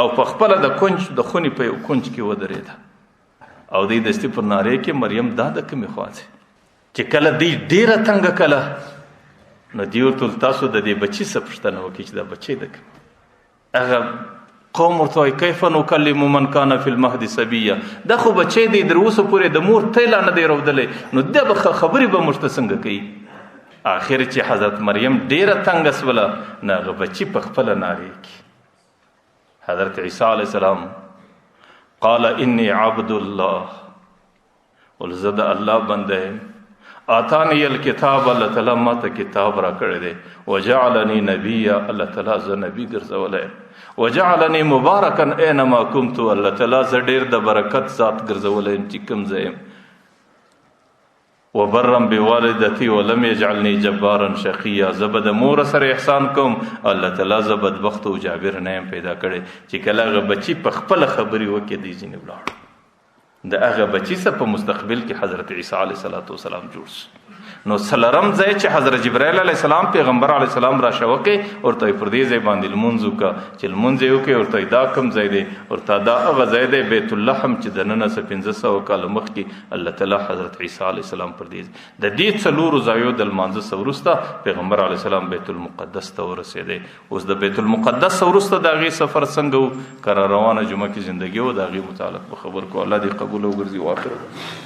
او په خپل د کونج د خونی په یو کونج کې ودرېده او دی دستی پر نارې کې مریم دا د کومې خواځي چې کله دی ډیره تنګه کله نو دی ورته تاسو د دې بچی څه پوښتنه وکړي چې دا بچی د کوم هغه قوم ورته وایي کیف نکلم من کان فی المهد صبیا دا خو بچی دی در اوسه پورې د مور تیلا نه دی رودلی نو دا به خبرې به موږ ته څنګه کوي آخر چې حضرت مریم ډیره تنګه سوله نو هغه بچي په خپله نارې کې حضرت عیسی علیه السلام قال انی عبد الله ول زه د الله بنده یم آتانی الکتاب الله تعالی ما ته کتاب را کړی دی وجعلنی نبیا الله تعالی زه نبی ګرځولی وجعلنی مبارکا اینما کنت الله تعالی زه ډیر د برکت ذات ګرځولی یم چې کوم ځای یم وبرم بوالدتي ولم يجعلني جبارا شقيا زبد مور سره احسان کوم الله تعالی زبد بخت او جابر نه پیدا کړي چې کله هغه بچي په خپل خبري وکړي دی ځینې ولاړ د هغه بچي سره په مستقبل کې حضرت عیسی علیه السلام جوړ نو سلرم ځای چې حضرت جبرائیل علیه السلام پیغمبر علیه السلام را شوکه ورته پر دې ځای باندې لمونځ وکړه چې لمونځ یې وکړي ورته دا کوم ځای دی ورته دا هغه ځای دی بیت اللحم چې د نن څخه 1500 کال مخکې الله تعالی حضرت عیسی علیه السلام پر دې د دې څلورو ځایو د لمانځه سورسته پیغمبر علیه السلام بیت المقدس ته ورسېدی اوس د بیت المقدس سورسته د هغې سفر څنګه و کره روانه جمعه کې زندګي و د هغې متعلق به خبر کو الله دې قبول وګرځي واخر